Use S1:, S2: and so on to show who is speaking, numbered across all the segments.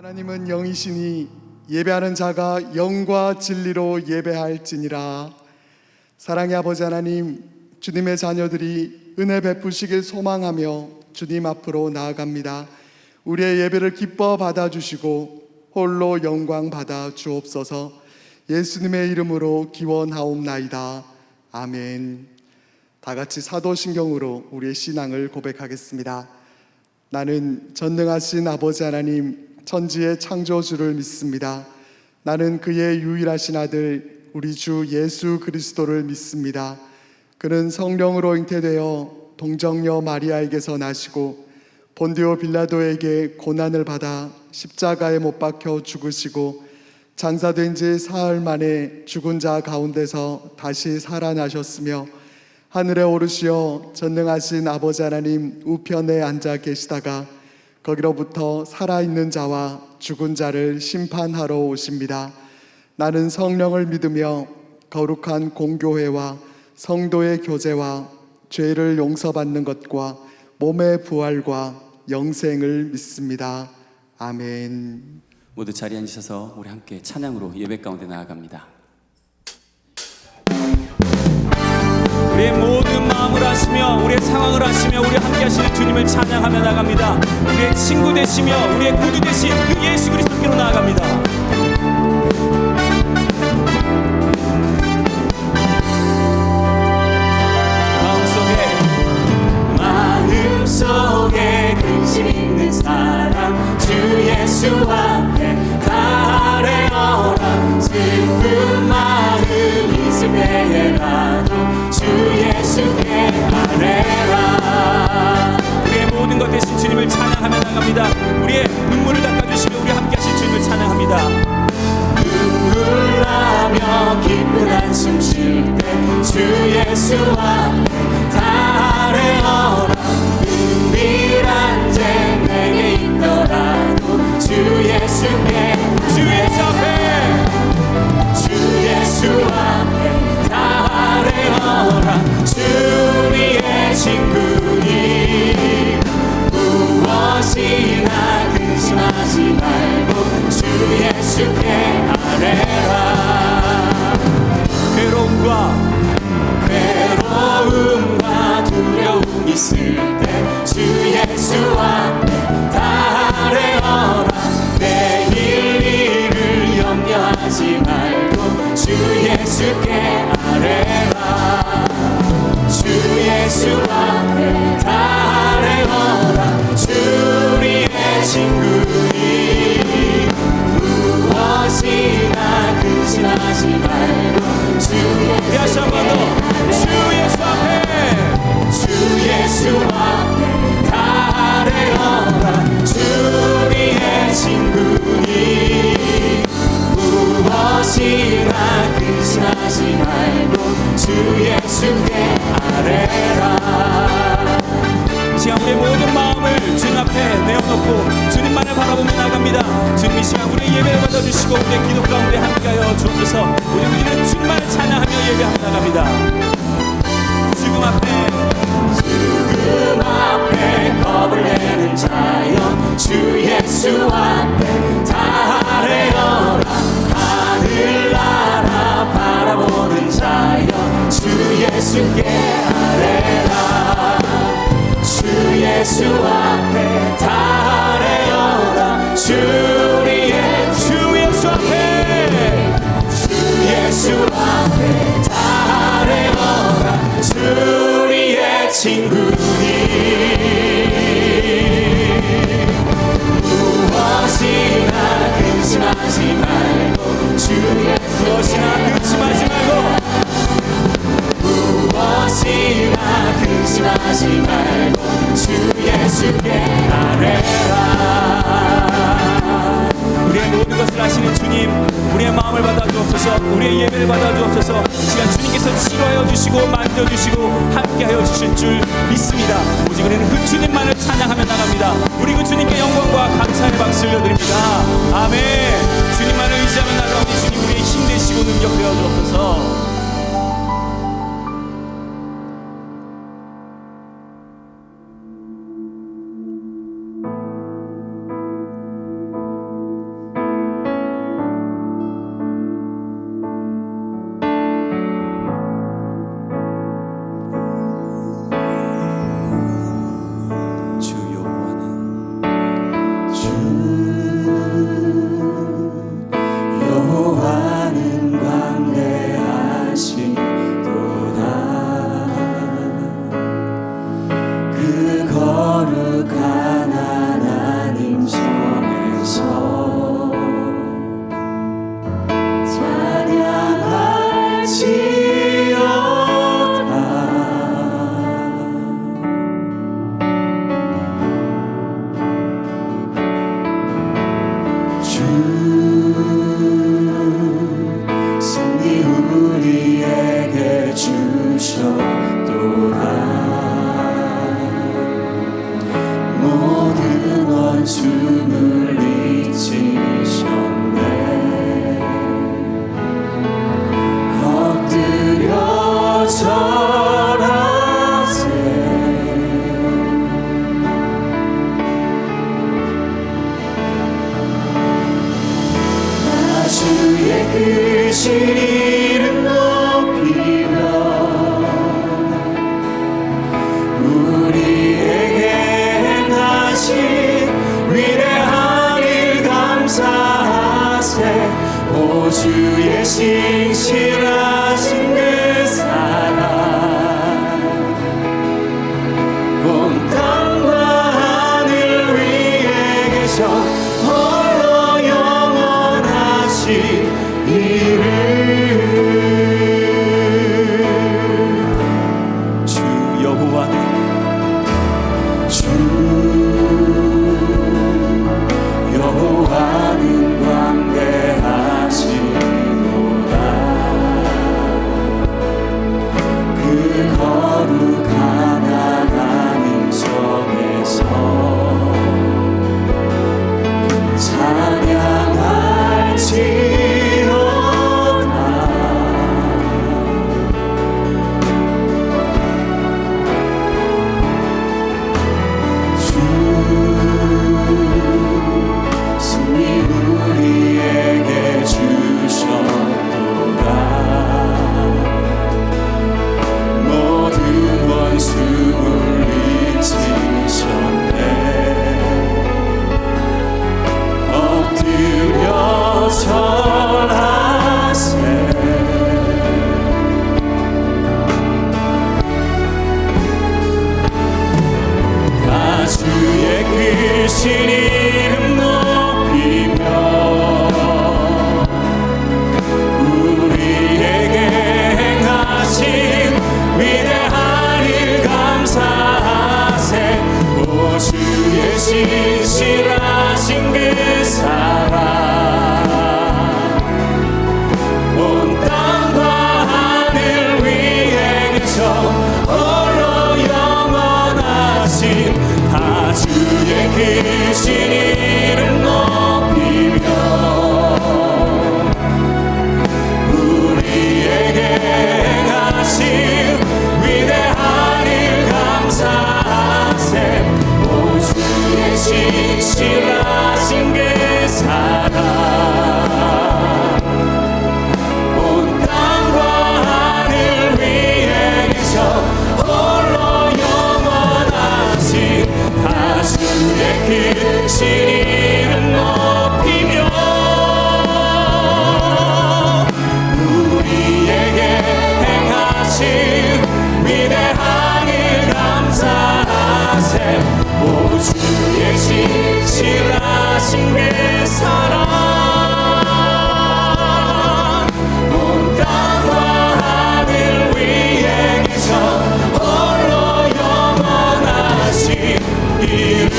S1: 하나님은 영이시니 예배하는 자가 영과 진리로 예배할지니라. 사랑의 아버지 하나님, 주님의 자녀들이 은혜 베푸시길 소망하며 주님 앞으로 나아갑니다. 우리의 예배를 기뻐 받아주시고 홀로 영광 받아 주옵소서. 예수님의 이름으로 기원하옵나이다. 아멘. 다 같이 사도신경으로 우리의 신앙을 고백하겠습니다. 나는 전능하신 아버지 하나님, 천지의 창조주를 믿습니다. 나는 그의 유일하신 아들 우리 주 예수 그리스도를 믿습니다. 그는 성령으로 잉태되어 동정녀 마리아에게서 나시고 본디오 빌라도에게 고난을 받아 십자가에 못 박혀 죽으시고 장사된 지 사흘 만에 죽은 자 가운데서 다시 살아나셨으며 하늘에 오르시어 전능하신 아버지 하나님 우편에 앉아 계시다가 거기로부터 살아있는 자와 죽은 자를 심판하러 오십니다. 나는 성령을 믿으며 거룩한 공교회와 성도의 교제와 죄를 용서받는 것과 몸의 부활과 영생을 믿습니다. 아멘.
S2: 모두 자리에 앉으셔서 우리 함께 찬양으로 예배 가운데 나아갑니다. 우리의 모든 마음을 아시며 우리의 상황을 아시며 우리 함께 하시는 주님을 찬양하며 나갑니다. 우리의 친구 되시며 우리의 구주 되신 그 예수 그리스도께로 나아갑니다.
S3: 마음속에 근심 있는 사람 주 예수 앞에 다 아뢰어라. 슬픈 마음 있을 때에라도 주 예수께 아뢰라.
S2: 우리의 모든 것 되신 주님을 찬양하며 나갑니다. 우리의 눈물을 닦아주시며 우리 함께 하신 주님을 찬양합니다.
S3: 눈물 나며 기쁜 한숨 쉴 때 주 예수 앞에 다 아뢰어라. 은밀한 죄 내게 있더라도 주 예수께
S2: 주 예수 앞에
S3: 주 예수 앞에 다 아뢰어라. 주 우리의 친구니 무엇이나 근심하지 말고 주 예수께 아뢰라. 괴로움과 두려움 있을 때 주 예수 앞에 다 아뢰어라. 내일 일을 염려하지 말고 주 예수께 아뢰라. 주 예수 앞에 다 아뢰어라. 주 우리의 친구니 무엇이나 근심하지 말고 주
S2: 다시 한 번 더. 주 예수 앞에
S3: 주 예수 앞에 다 아뢰어라. 주 우리의 친구니 무엇이나 근심하지 말고 주 예수께 아뢰라.
S2: 이 시간 우리의 모든 마음을 주님 앞에 내어놓고 주님만을 바라보며 나갑니다. 주님 이 시간 우리의 예배를 받아주시고 우리의 기도 가운데 함께하여 주옵소서. 우리는 주님만을 찬양하며 예배하며 나갑니다. 죽음 앞에
S3: 겁을 내는 자여 주 예수 앞에 다 아뢰어라. 하늘나라 바라보는 자여 주 예수께 아뢰라. 주 예수 앞에 다 아뢰어라. 주 우리의
S2: 주 예수 앞에
S3: 주 예수 앞에 다 아뢰어라. 주 우리의 친구니 이름 높이며 우리에게 행하신 위대한 일 감사하세. 오 주의 신실하신 그 사랑 온 땅과 하늘 위에 계셔 홀로 영원하신 이름.
S2: 주 여호와는
S3: 여호와는 광대하시도다. 그 거룩한 하나님 성에서 찬양할지어다. 승리 우리에게 주셨도다. 모든 원수 물리치셨네. 엎드려 절하세. 다 주의 크신 이름 높이며 우리에게 행하신 위대한 일 감사하세. 오 주의 신실하신 그 사랑 온 땅과 하늘 위에 계셔 홀로 영원하신 다 주의 크신 이름 높이며 우리에게 행하신 위대한 일 감사하세. 오 주의 신실하신 그 사랑 온 땅과 하늘 위에 계셔 홀로 영원하신 다 주의 크신 이름 높이며 우리에게 행하신 위대한 일 감사하세. 오 주의 신실하신 그 사랑 온 땅과 하늘 위에 계셔 홀로 영원하신 이름.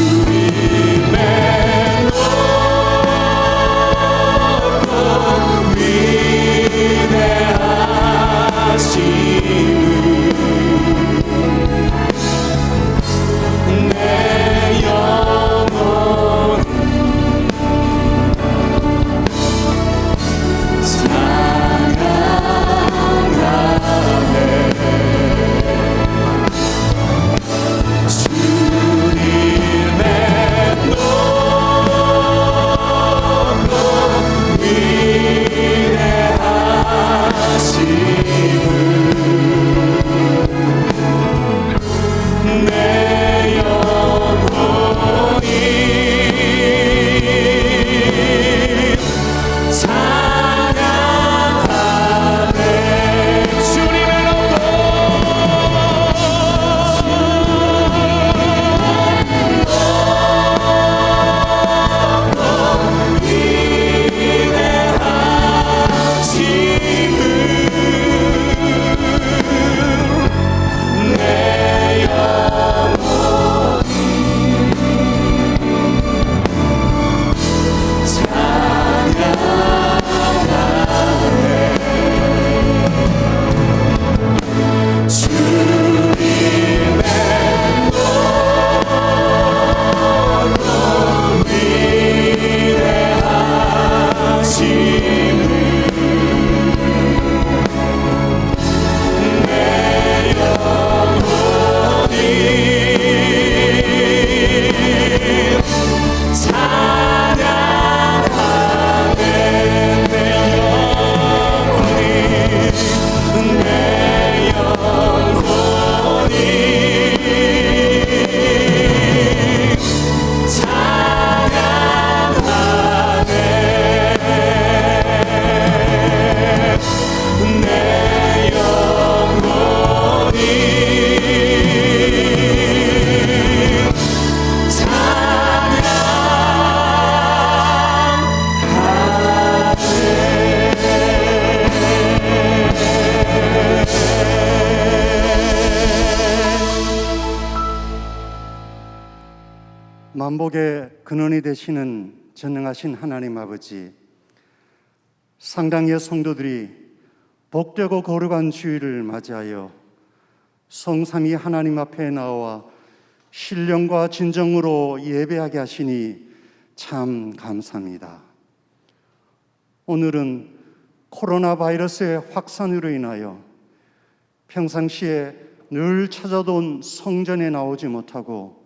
S3: 주님의 높고 위대하심을 내 영혼 사랑하네.
S4: 만복의 근원이 되시는 전능하신 하나님 아버지, 상당의 성도들이 복되고 거룩한 주일을 맞이하여 성삼위 하나님 앞에 나와 신령과 진정으로 예배하게 하시니 참 감사합니다. 오늘은 코로나 바이러스의 확산으로 인하여 평상시에 늘 찾아던 성전에 나오지 못하고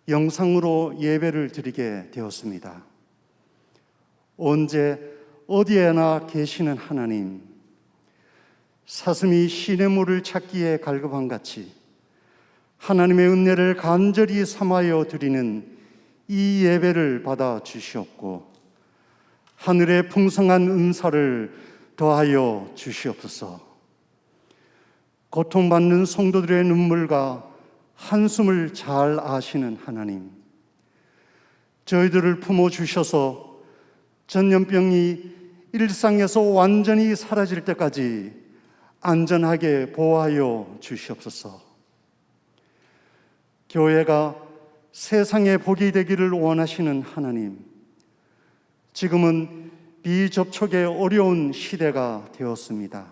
S4: 영상으로 예배를 드리게 되었습니다. 언제 어디에나 계시는 하나님, 사슴이 시냇물을 찾기에 갈급한 같이 하나님의 은혜를 간절히 삼하여 드리는 이 예배를 받아 주시옵고 하늘의 풍성한 은사를 더하여 주시옵소서. 고통받는 성도들의 눈물과 한숨을 잘 아시는 하나님, 저희들을 품어주셔서 전염병이 일상에서 완전히 사라질 때까지 안전하게 보호하여 주시옵소서. 교회가 세상에 복이 되기를 원하시는 하나님, 지금은 비접촉의 어려운 시대가 되었습니다.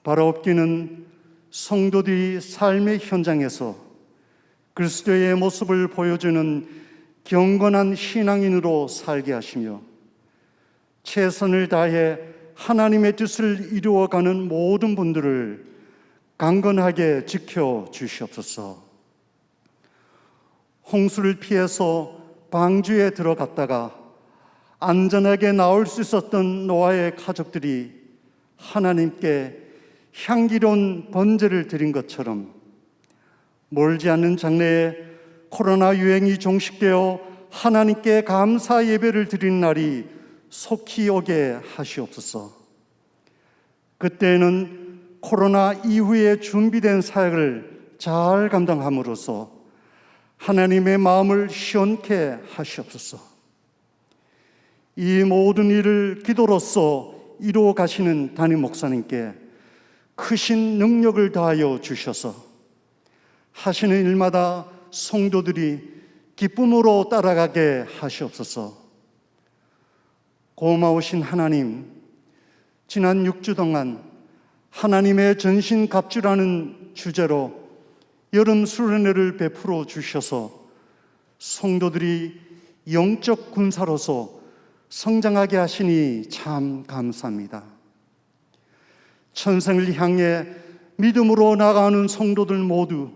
S4: 바라옵기는 성도들이 삶의 현장에서 그리스도의 모습을 보여주는 경건한 신앙인으로 살게 하시며 최선을 다해 하나님의 뜻을 이루어가는 모든 분들을 강건하게 지켜 주시옵소서. 홍수를 피해서 방주에 들어갔다가 안전하게 나올 수 있었던 노아의 가족들이 하나님께 향기로운 번제를 드린 것처럼 멀지 않는 장래에 코로나 유행이 종식되어 하나님께 감사 예배를 드리는 날이 속히 오게 하시옵소서. 그때는 코로나 이후에 준비된 사역을 잘 감당함으로써 하나님의 마음을 시원케 하시옵소서. 이 모든 일을 기도로서 이루어 가시는 담임 목사님께 크신 능력을 다하여 주셔서 하시는 일마다 성도들이 기쁨으로 따라가게 하시옵소서. 고마우신 하나님, 지난 6주 동안 하나님의 전신갑주라는 주제로 여름 수련회를 베풀어 주셔서 성도들이 영적 군사로서 성장하게 하시니 참 감사합니다. 천생을 향해 믿음으로 나아가는 성도들 모두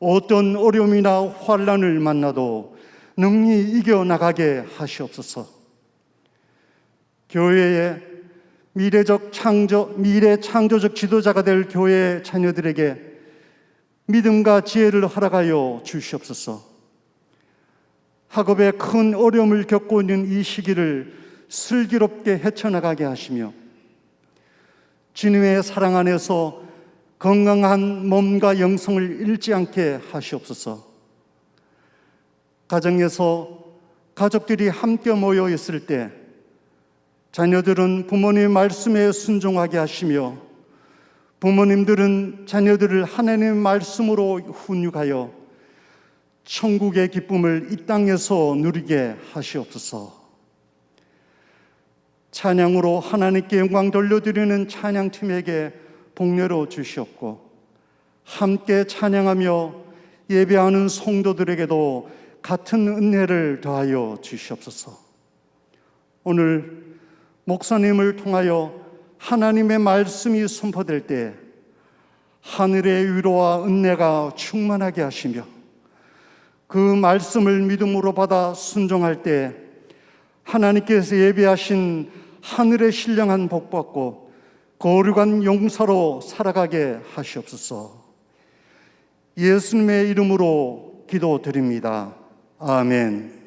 S4: 어떤 어려움이나 환난을 만나도 능히 이겨나가게 하시옵소서. 교회의 미래 창조적 지도자가 될 교회 자녀들에게 믿음과 지혜를 허락하여 주시옵소서. 학업에 큰 어려움을 겪고 있는 이 시기를 슬기롭게 헤쳐나가게 하시며 주님의 사랑 안에서 건강한 몸과 영성을 잃지 않게 하시옵소서. 가정에서 가족들이 함께 모여 있을 때 자녀들은 부모님의 말씀에 순종하게 하시며 부모님들은 자녀들을 하나님의 말씀으로 훈육하여 천국의 기쁨을 이 땅에서 누리게 하시옵소서. 찬양으로 하나님께 영광 돌려드리는 찬양팀에게 복내려 주시옵고 함께 찬양하며 예배하는 성도들에게도 같은 은혜를 더하여 주시옵소서. 오늘 목사님을 통하여 하나님의 말씀이 선포될 때 하늘의 위로와 은혜가 충만하게 하시며 그 말씀을 믿음으로 받아 순종할 때 하나님께서 예비하신 하늘의 신령한 복 받고 거룩한 용사로 살아가게 하시옵소서. 예수님의 이름으로 기도드립니다. 아멘.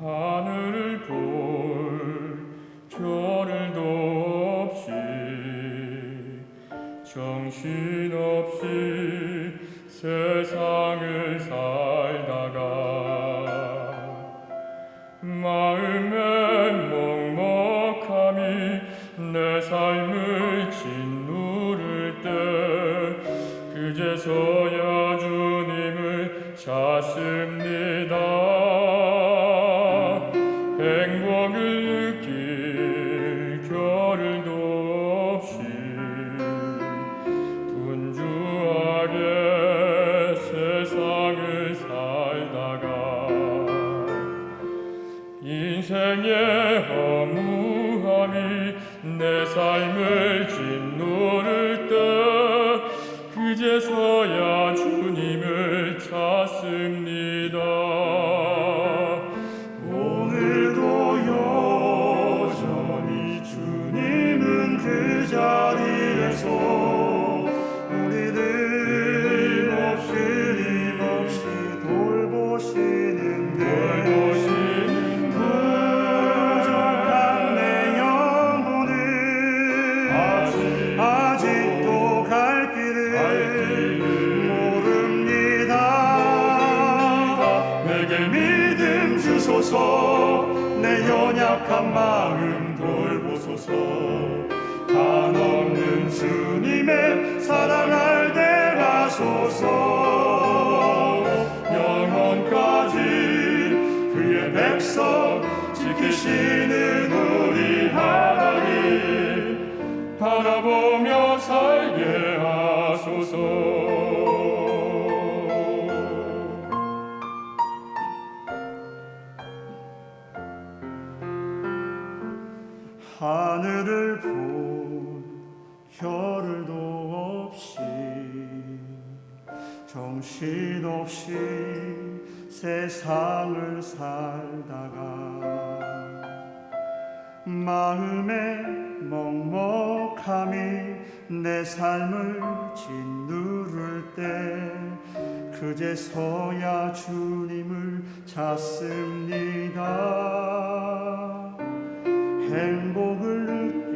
S3: 하늘을 볼 겨를도 없이 정신없이 세상을 살다가 마음의 먹먹함이 내 삶을 짓누를 때 그제서야 주님을 찾습니다. 행복을 느낄 겨를도 없이 분주하게 세상을 살다가 인생의 허무함이 내 삶을 짓누를 때 그제서야 주님을 찾습니다. 오늘도 여전히 주님은 그 자리에서 우리들 없이 돌보시는데 부족한 내 영혼을 아직도 갈 길을 모릅니다. 내게 믿음 주소서. 내 연약한 마음 돌보소서. 한없는 주님의 사랑 알게 하소서. 영원까지 그의 백성 지키시는 우리 하나님 바라보며 살게 하소서. 하늘을 볼 겨를도 없이 정신없이 세상을 살다가 마음의 먹먹함이 내 삶을 짓누를 때 그제서야 주님을 찾습니다. 행복을 느낄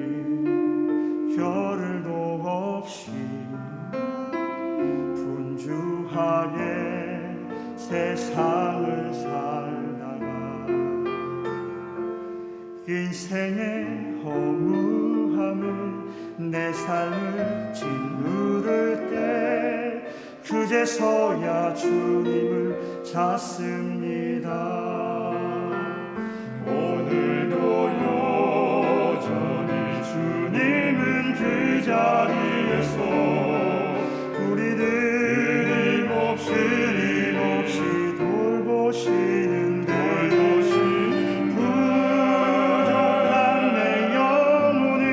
S3: 겨를도 없이 분주하게 세상을 살다가 인생의 허무함을 내 삶을 짓누를 때 그제서야 주님을 찾습니다. 오늘도 여전히 주님은 그 자리에서 우리들 힘없이 돌보시는데 부족한 내 영혼을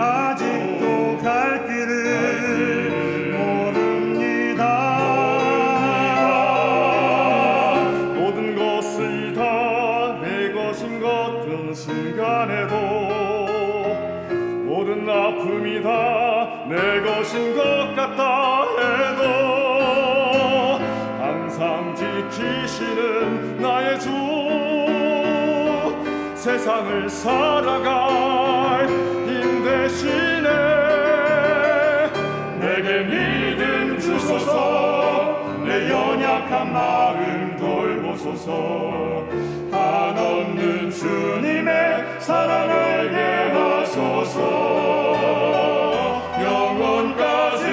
S3: 아직도 갈 길을 모릅니다. 모든 것을 다 내 것인 같은 순간에도 모든 아픔이 다 내 것인 것 같다 해도 항상 지키시는 나의 주 세상을 살아갈 힘 대시네. 내게 믿음 주소서. 내 연약한 마음 돌보소서. 한없는 주님의 사랑 알게 하소서. 영원까지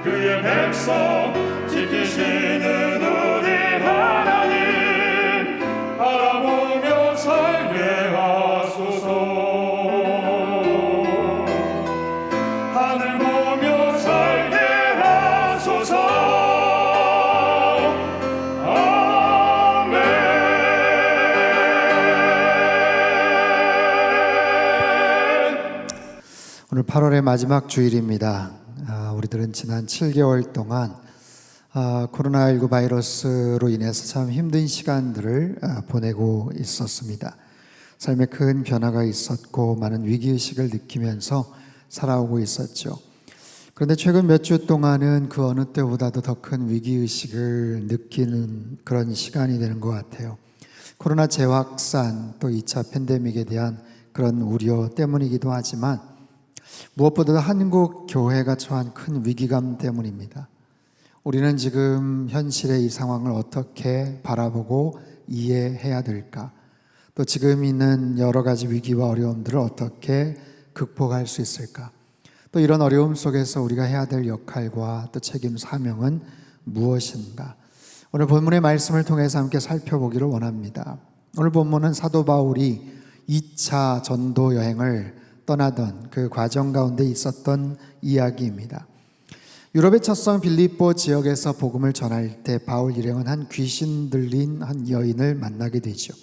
S3: 그의 백성 지키시는 우리 하나님 바라보며 살게 하소서. 하늘 보며 살게 하소서.
S5: 오늘 8월의 마지막 주일입니다. 우리들은 지난 7개월 동안 코로나19 바이러스로 인해서 참 힘든 시간들을 보내고 있었습니다. 삶에 큰 변화가 있었고 많은 위기의식을 느끼면서 살아오고 있었죠. 그런데 최근 몇 주 동안은 그 어느 때보다도 더 큰 위기의식을 느끼는 그런 시간이 되는 것 같아요. 코로나 재확산 또 2차 팬데믹에 대한 그런 우려 때문이기도 하지만 무엇보다도 한국 교회가 처한 큰 위기감 때문입니다. 우리는 지금 현실의 이 상황을 어떻게 바라보고 이해해야 될까? 또 지금 있는 여러 가지 위기와 어려움들을 어떻게 극복할 수 있을까? 또 이런 어려움 속에서 우리가 해야 될 역할과 또 책임, 사명은 무엇인가? 오늘 본문의 말씀을 통해서 함께 살펴보기를 원합니다. 오늘 본문은 사도 바울이 2차 전도 여행을 떠나던 그 과정 가운데 있었던 이야기입니다. 유럽의 첫성 빌립보 지역에서 복음을 전할 때 바울 일행은 한 귀신 들린 한 여인을 만나게 되죠.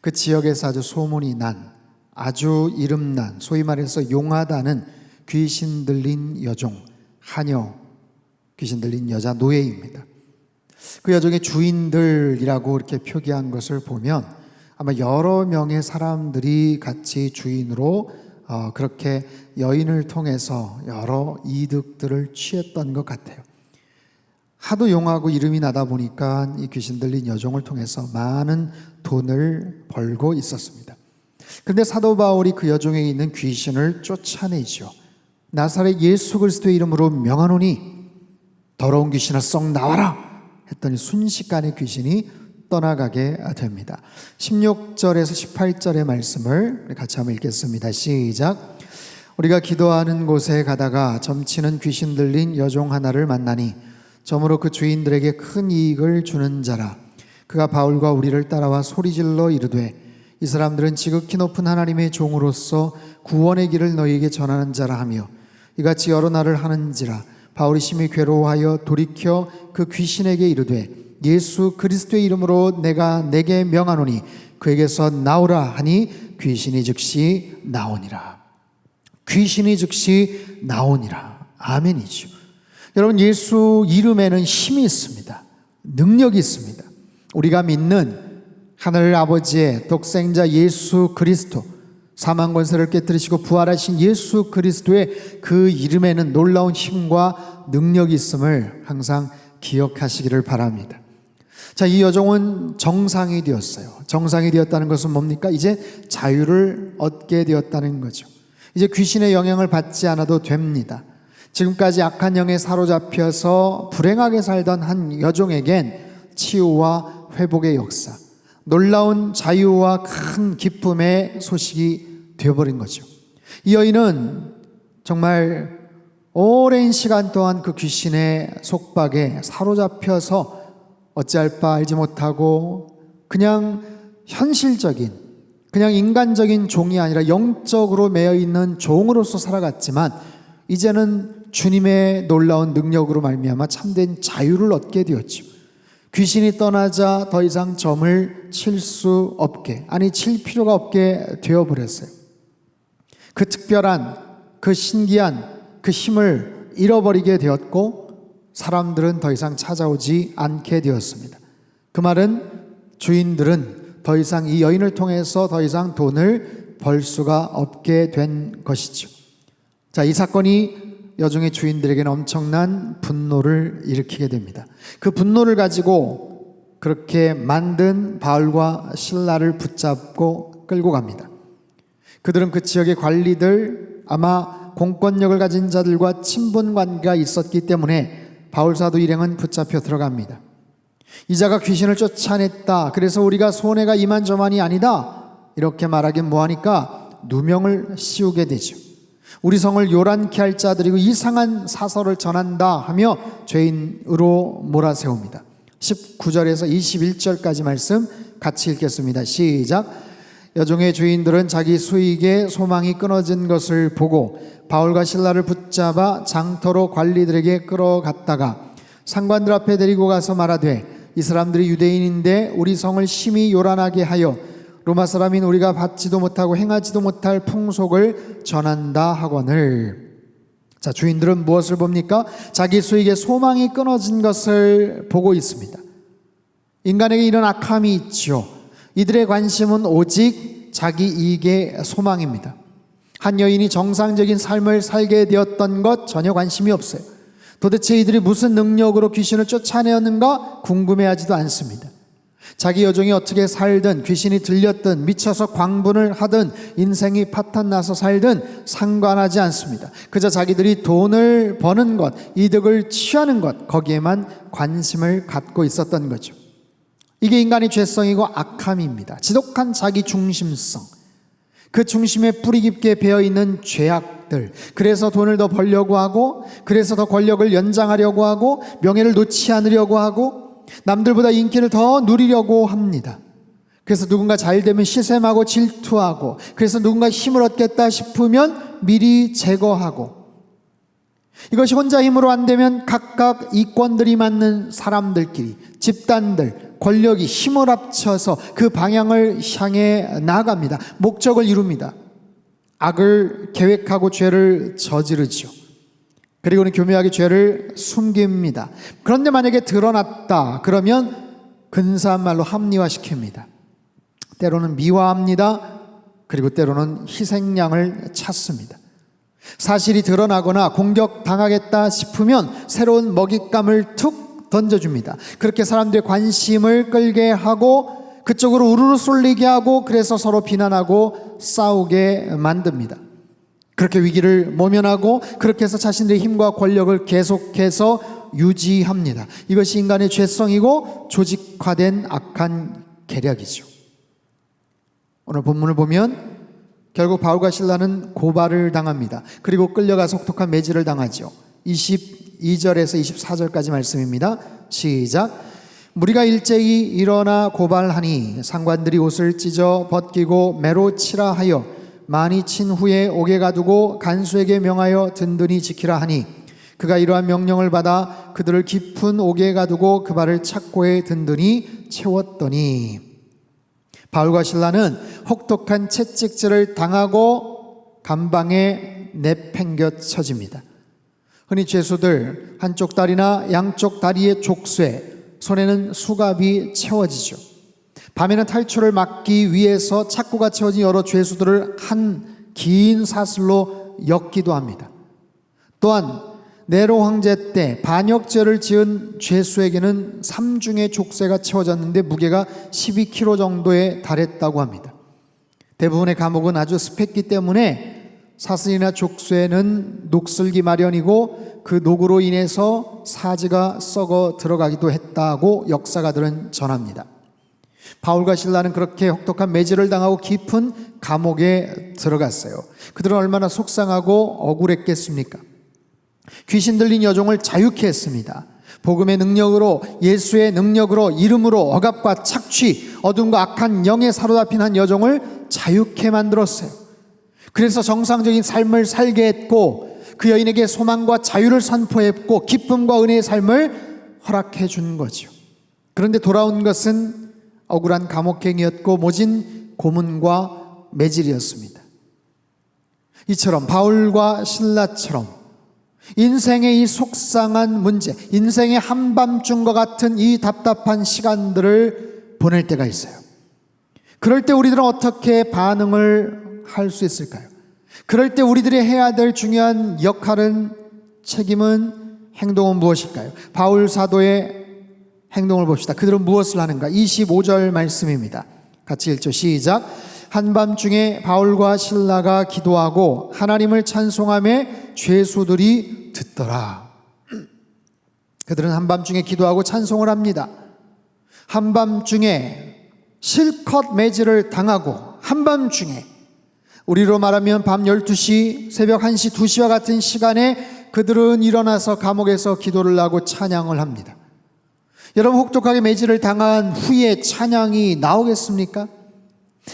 S5: 그 지역에서 아주 소문이 난, 아주 이름난, 소위 말해서 용하다는 귀신 들린 여종, 하녀, 귀신 들린 여자 노예입니다. 그 여종의 주인들이라고 이렇게 표기한 것을 보면 아마 여러 명의 사람들이 같이 주인으로 그렇게 여인을 통해서 여러 이득들을 취했던 것 같아요. 하도 용하고 이름이 나다 보니까 이 귀신 들린 여종을 통해서 많은 돈을 벌고 있었습니다. 그런데 사도 바울이 그 여종에 있는 귀신을 쫓아내죠. 나사렛 예수 그리스도의 이름으로 명하노니 더러운 귀신아 썩 나와라 했더니 순식간에 귀신이 떠나가게 됩니다. 16절에서 18절의 말씀을 같이 한번 읽겠습니다. 시작. 우리가 기도하는 곳에 가다가 점치는 귀신 들린 여종 하나를 만나니 저무로 그 주인들에게 큰 이익을 주는 자라. 그가 바울과 우리를 따라와 소리질러 이르되 이 사람들은 지극히 높은 하나님의 종으로서 구원의 길을 너희에게 전하는 자라 하며 이같이 여러 날을 하는지라. 바울이 심히 괴로워하여 돌이켜 그 귀신에게 이르되 예수 그리스도의 이름으로 내가 내게 명하노니 그에게서 나오라 하니 귀신이 즉시 나오니라. 귀신이 즉시 나오니라. 아멘이죠. 여러분, 예수 이름에는 힘이 있습니다. 능력이 있습니다. 우리가 믿는 하늘 아버지의 독생자 예수 그리스도, 사망 권세를 깨뜨리시고 부활하신 예수 그리스도의 그 이름에는 놀라운 힘과 능력이 있음을 항상 기억하시기를 바랍니다. 자, 이 여종은 정상이 되었어요. 정상이 되었다는 것은 뭡니까? 이제 자유를 얻게 되었다는 거죠. 이제 귀신의 영향을 받지 않아도 됩니다. 지금까지 악한 영에 사로잡혀서 불행하게 살던 한 여종에겐 치유와 회복의 역사, 놀라운 자유와 큰 기쁨의 소식이 되어버린 거죠. 이 여인은 정말 오랜 시간 동안 그 귀신의 속박에 사로잡혀서 어찌할 바 알지 못하고 그냥 현실적인, 그냥 인간적인 종이 아니라 영적으로 매여 있는 종으로서 살아갔지만 이제는 주님의 놀라운 능력으로 말미암아 참된 자유를 얻게 되었죠. 귀신이 떠나자 더 이상 점을 칠 수 없게, 아니 칠 필요가 없게 되어버렸어요. 그 특별한, 그 신기한 그 힘을 잃어버리게 되었고 사람들은 더 이상 찾아오지 않게 되었습니다. 그 말은 주인들은 더 이상 이 여인을 통해서 더 이상 돈을 벌 수가 없게 된 것이죠. 자, 이 사건이 여종의 주인들에게는 엄청난 분노를 일으키게 됩니다. 그 분노를 가지고 그렇게 만든 바울과 실라를 붙잡고 끌고 갑니다. 그들은 그 지역의 관리들, 아마 공권력을 가진 자들과 친분 관계가 있었기 때문에 바울 사도 일행은 붙잡혀 들어갑니다. 이자가 귀신을 쫓아냈다, 그래서 우리가 손해가 이만저만이 아니다, 이렇게 말하긴 뭐하니까 누명을 씌우게 되죠. 우리 성을 요란케 할 자들이고 이상한 사설을 전한다 하며 죄인으로 몰아세웁니다. 19절에서 21절까지 말씀 같이 읽겠습니다. 시작. 여종의 주인들은 자기 수익에 소망이 끊어진 것을 보고 바울과 실라를 붙잡아 장터로 관리들에게 끌어갔다가 상관들 앞에 데리고 가서 말하되 이 사람들이 유대인인데 우리 성을 심히 요란하게 하여 로마 사람인 우리가 받지도 못하고 행하지도 못할 풍속을 전한다 하거늘. 자, 주인들은 무엇을 봅니까? 자기 수익에 소망이 끊어진 것을 보고 있습니다. 인간에게 이런 악함이 있죠. 이들의 관심은 오직 자기 이익의 소망입니다. 한 여인이 정상적인 삶을 살게 되었던 것 전혀 관심이 없어요. 도대체 이들이 무슨 능력으로 귀신을 쫓아내었는가 궁금해하지도 않습니다. 자기 여종이 어떻게 살든, 귀신이 들렸든, 미쳐서 광분을 하든, 인생이 파탄나서 살든 상관하지 않습니다. 그저 자기들이 돈을 버는 것, 이득을 취하는 것, 거기에만 관심을 갖고 있었던 거죠. 이게 인간의 죄성이고 악함입니다. 지독한 자기 중심성, 그 중심에 뿌리 깊게 배어있는 죄악들, 그래서 돈을 더 벌려고 하고, 그래서 더 권력을 연장하려고 하고, 명예를 놓지 않으려고 하고, 남들보다 인기를 더 누리려고 합니다. 그래서 누군가 잘 되면 시샘하고 질투하고, 그래서 누군가 힘을 얻겠다 싶으면 미리 제거하고, 이것이 혼자 힘으로 안 되면 각각 이권들이 맞는 사람들끼리, 집단들, 권력이 힘을 합쳐서 그 방향을 향해 나아갑니다. 목적을 이룹니다. 악을 계획하고 죄를 저지르죠. 그리고는 교묘하게 죄를 숨깁니다. 그런데 만약에 드러났다 그러면 근사한 말로 합리화시킵니다. 때로는 미화합니다. 그리고 때로는 희생양을 찾습니다. 사실이 드러나거나 공격당하겠다 싶으면 새로운 먹잇감을 툭 던져줍니다. 그렇게 사람들의 관심을 끌게 하고 그쪽으로 우르르 쏠리게 하고, 그래서 서로 비난하고 싸우게 만듭니다. 그렇게 위기를 모면하고, 그렇게 해서 자신들의 힘과 권력을 계속해서 유지합니다. 이것이 인간의 죄성이고 조직화된 악한 계략이죠. 오늘 본문을 보면 결국 바울과 실라는 고발을 당합니다. 그리고 끌려가서 혹독한 매질을 당하죠. 22절에서 24절까지 말씀입니다. 시작. 무리가 일제히 일어나 고발하니 상관들이 옷을 찢어 벗기고 매로 치라 하여 많이 친 후에 옥에 가두고 간수에게 명하여 든든히 지키라 하니, 그가 이러한 명령을 받아 그들을 깊은 옥에 가두고 그 발을 착고에 든든히 채웠더니, 바울과 실라는 혹독한 채찍질을 당하고 감방에 내팽겨쳐집니다. 흔히 죄수들 한쪽 다리나 양쪽 다리에 족쇄, 손에는 수갑이 채워지죠. 밤에는 탈출을 막기 위해서 착고가 채워진 여러 죄수들을 한 긴 사슬로 엮기도 합니다. 또한 네로 황제 때 반역죄를 지은 죄수에게는 3중의 족쇄가 채워졌는데 무게가 12kg 정도에 달했다고 합니다. 대부분의 감옥은 아주 습했기 때문에 사슬이나 족쇄는 녹슬기 마련이고, 그 녹으로 인해서 사지가 썩어 들어가기도 했다고 역사가들은 전합니다. 바울과 실라는 그렇게 혹독한 매질을 당하고 깊은 감옥에 들어갔어요. 그들은 얼마나 속상하고 억울했겠습니까? 귀신 들린 여종을 자유케 했습니다. 복음의 능력으로, 예수의 능력으로, 이름으로 억압과 착취, 어둠과 악한 영에 사로잡힌 한 여종을 자유케 만들었어요. 그래서 정상적인 삶을 살게 했고, 그 여인에게 소망과 자유를 선포했고, 기쁨과 은혜의 삶을 허락해 준 거죠. 그런데 돌아온 것은 억울한 감옥행이었고 모진 고문과 매질이었습니다. 이처럼 바울과 실라처럼 인생의 이 속상한 문제, 인생의 한밤중과 같은 이 답답한 시간들을 보낼 때가 있어요. 그럴 때 우리들은 어떻게 반응을 할 수 있을까요? 그럴 때 우리들이 해야 될 중요한 역할은, 책임은, 행동은 무엇일까요? 바울 사도의 행동을 봅시다. 그들은 무엇을 하는가? 25절 말씀입니다. 같이 읽죠. 시작. 한밤중에 바울과 실라가 기도하고 하나님을 찬송하며 죄수들이 듣더라. 그들은 한밤중에 기도하고 찬송을 합니다. 한밤중에 실컷 매질을 당하고, 한밤중에, 우리로 말하면 밤 12시, 새벽 1시, 2시와 같은 시간에 그들은 일어나서 감옥에서 기도를 하고 찬양을 합니다. 여러분, 혹독하게 매질을 당한 후에 찬양이 나오겠습니까?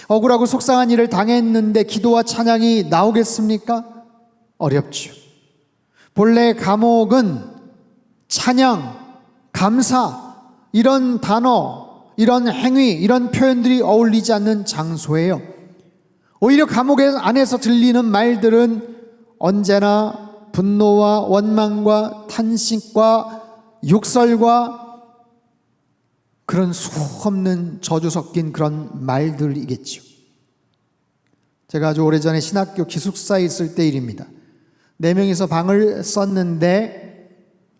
S5: 억울하고 속상한 일을 당했는데 기도와 찬양이 나오겠습니까? 어렵죠. 본래 감옥은 찬양, 감사, 이런 단어, 이런 행위, 이런 표현들이 어울리지 않는 장소예요. 오히려 감옥 안에서 들리는 말들은 언제나 분노와 원망과 탄식과 욕설과 그런 수없는 저주 섞인 그런 말들이겠죠. 제가 아주 오래전에 신학교 기숙사에 있을 때 일입니다. 4명이서 방을 썼는데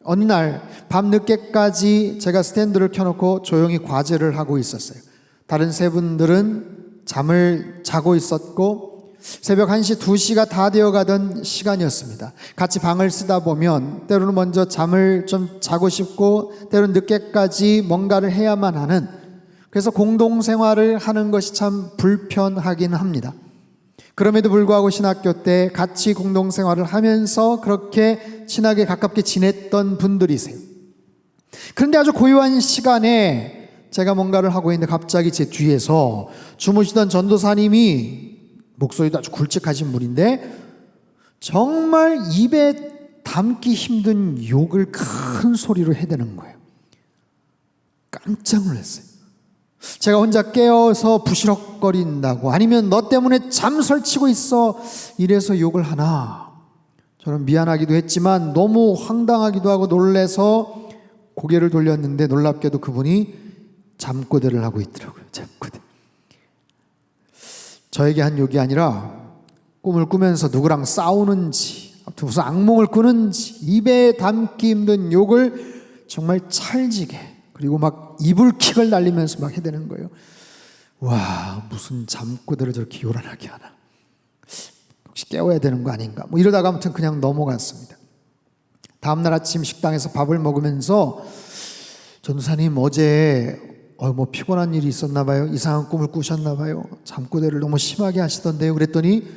S5: 어느 날 밤늦게까지 제가 스탠드를 켜놓고 조용히 과제를 하고 있었어요. 다른 3분들은 잠을 자고 있었고 새벽 1시, 2시가 다 되어가던 시간이었습니다. 같이 방을 쓰다 보면 때로는 먼저 잠을 좀 자고 싶고 때로는 늦게까지 뭔가를 해야만 하는, 그래서 공동생활을 하는 것이 참 불편하긴 합니다. 그럼에도 불구하고 신학교 때 같이 공동생활을 하면서 그렇게 친하게 가깝게 지냈던 분들이세요. 그런데 아주 고요한 시간에 제가 뭔가를 하고 있는데 갑자기 제 뒤에서 주무시던 전도사님이, 목소리도 아주 굵직하신 분인데 정말 입에 담기 힘든 욕을 큰 소리로 해대는 거예요. 깜짝 놀랐어요. 제가 혼자 깨어서 부시럭거린다고, 아니면 너 때문에 잠 설치고 있어, 이래서 욕을 하나. 저는 미안하기도 했지만 너무 황당하기도 하고 놀래서 고개를 돌렸는데 놀랍게도 그분이 잠꼬대를 하고 있더라고요. 잠꼬대. 저에게 한 욕이 아니라 꿈을 꾸면서 누구랑 싸우는지, 아무튼 무슨 악몽을 꾸는지 입에 담기 힘든 욕을 정말 찰지게, 그리고 막 이불킥을 날리면서 막 해대는 거예요. 와, 무슨 잠꼬대를 저렇게 요란하게 하나. 혹시 깨워야 되는 거 아닌가. 뭐 이러다가 아무튼 그냥 넘어갔습니다. 다음날 아침 식당에서 밥을 먹으면서 전도사님 어제 뭐 피곤한 일이 있었나 봐요. 이상한 꿈을 꾸셨나 봐요. 잠꼬대를 너무 심하게 하시던데요. 그랬더니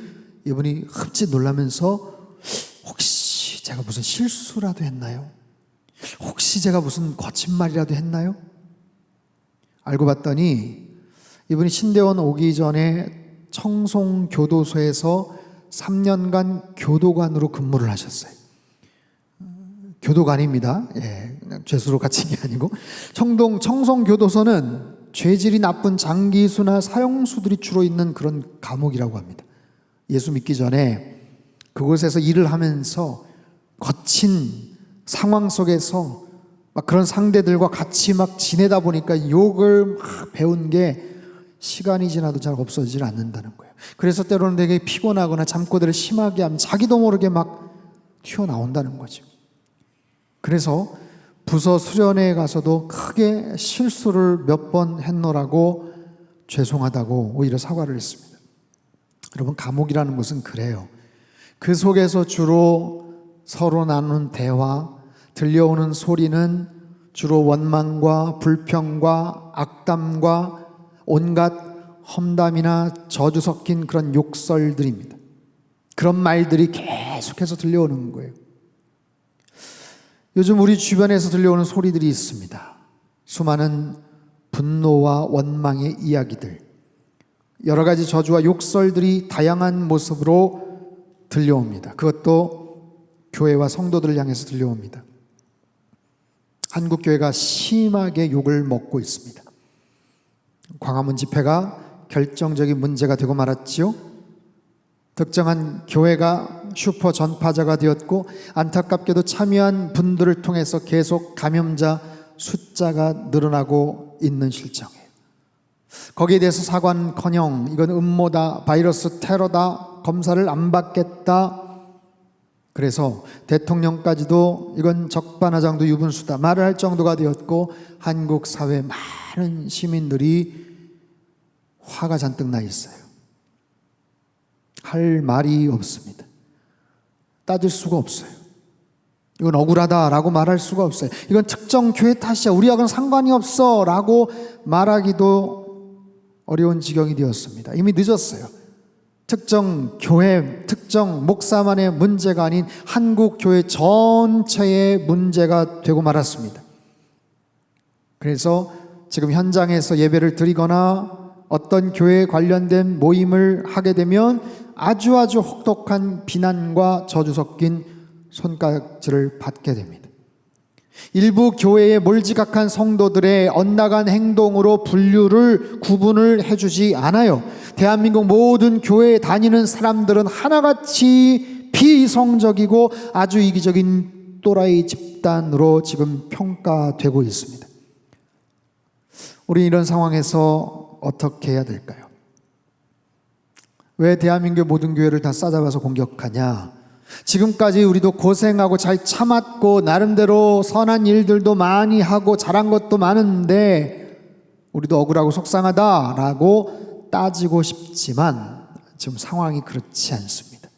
S5: 이분이 흠칫 놀라면서 혹시 제가 무슨 실수라도 했나요? 혹시 제가 무슨 거짓말이라도 했나요? 알고 봤더니 이분이 신대원 오기 전에 청송교도소에서 3년간 교도관으로 근무를 하셨어요. 교도관입니다. 예, 그냥 죄수로 갇힌 게 아니고. 청송교도소는 죄질이 나쁜 장기수나 사형수들이 주로 있는 그런 감옥이라고 합니다. 예수 믿기 전에 그곳에서 일을 하면서 거친 상황 속에서 막 그런 상대들과 같이 막 지내다 보니까 욕을 막 배운 게 시간이 지나도 잘 없어지질 않는다는 거예요. 그래서 때로는 되게 피곤하거나 잠꼬대를 심하게 하면 자기도 모르게 막 튀어나온다는 거죠. 그래서 부서 수련회에 가서도 크게 실수를 몇 번 했노라고 죄송하다고 오히려 사과를 했습니다. 여러분, 감옥이라는 것은 그래요. 그 속에서 주로 서로 나누는 대화, 들려오는 소리는 주로 원망과 불평과 악담과 온갖 험담이나 저주 섞인 그런 욕설들입니다. 그런 말들이 계속해서 들려오는 거예요. 요즘 우리 주변에서 들려오는 소리들이 있습니다. 수많은 분노와 원망의 이야기들, 여러 가지 저주와 욕설들이 다양한 모습으로 들려옵니다. 그것도 교회와 성도들을 향해서 들려옵니다. 한국 교회가 심하게 욕을 먹고 있습니다. 광화문 집회가 결정적인 문제가 되고 말았지요. 특정한 교회가 슈퍼 전파자가 되었고 안타깝게도 참여한 분들을 통해서 계속 감염자 숫자가 늘어나고 있는 실정이에요. 거기에 대해서 사과는커녕 이건 음모다, 바이러스 테러다, 검사를 안 받겠다, 그래서 대통령까지도 이건 적반하장도 유분수다 말을 할 정도가 되었고 한국 사회 많은 시민들이 화가 잔뜩 나 있어요. 할 말이 없습니다. 따질 수가 없어요. 이건 억울하다라고 말할 수가 없어요. 이건 특정 교회 탓이야, 우리하고는 상관이 없어 라고 말하기도 어려운 지경이 되었습니다. 이미 늦었어요. 특정 교회, 특정 목사만의 문제가 아닌 한국 교회 전체의 문제가 되고 말았습니다. 그래서 지금 현장에서 예배를 드리거나 어떤 교회에 관련된 모임을 하게 되면 아주 혹독한 비난과 저주 섞인 손가락질을 받게 됩니다. 일부 교회의 몰지각한 성도들의 엇나간 행동으로 구분을 해주지 않아요. 대한민국 모든 교회에 다니는 사람들은 하나같이 비이성적이고 아주 이기적인 또라이 집단으로 지금 평가되고 있습니다. 우리 이런 상황에서 어떻게 해야 될까요? 왜 대한민국의 모든 교회를 다 싸잡아서 공격하냐? 지금까지 우리도 고생하고 잘 참았고 나름대로 선한 일들도 많이 하고 잘한 것도 많은데 우리도 억울하고 속상하다라고 따지고 싶지만 지금 상황이 그렇지 않습니다.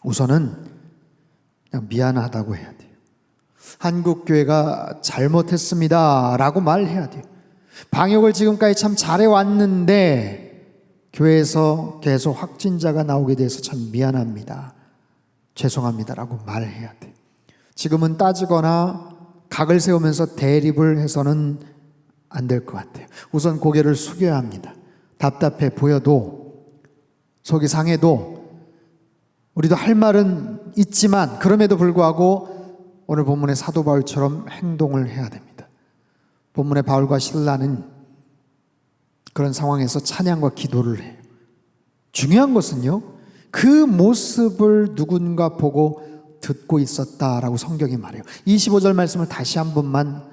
S5: 우선은 그냥 미안하다고 해야 돼요. 한국교회가 잘못했습니다 라고 말해야 돼요. 방역을 지금까지 참 잘해왔는데 교회에서 계속 확진자가 나오게 돼서 참 미안합니다, 죄송합니다 라고 말해야 돼. 지금은 따지거나 각을 세우면서 대립을 해서는 안 될 것 같아요. 우선 고개를 숙여야 합니다. 답답해 보여도 속이 상해도 우리도 할 말은 있지만 그럼에도 불구하고 오늘 본문의 사도 바울처럼 행동을 해야 됩니다. 본문의 바울과 실라는 그런 상황에서 찬양과 기도를 해요. 중요한 것은요, 그 모습을 누군가 보고 듣고 있었다라고 성경이 말해요. 25절 말씀을 다시 한 번만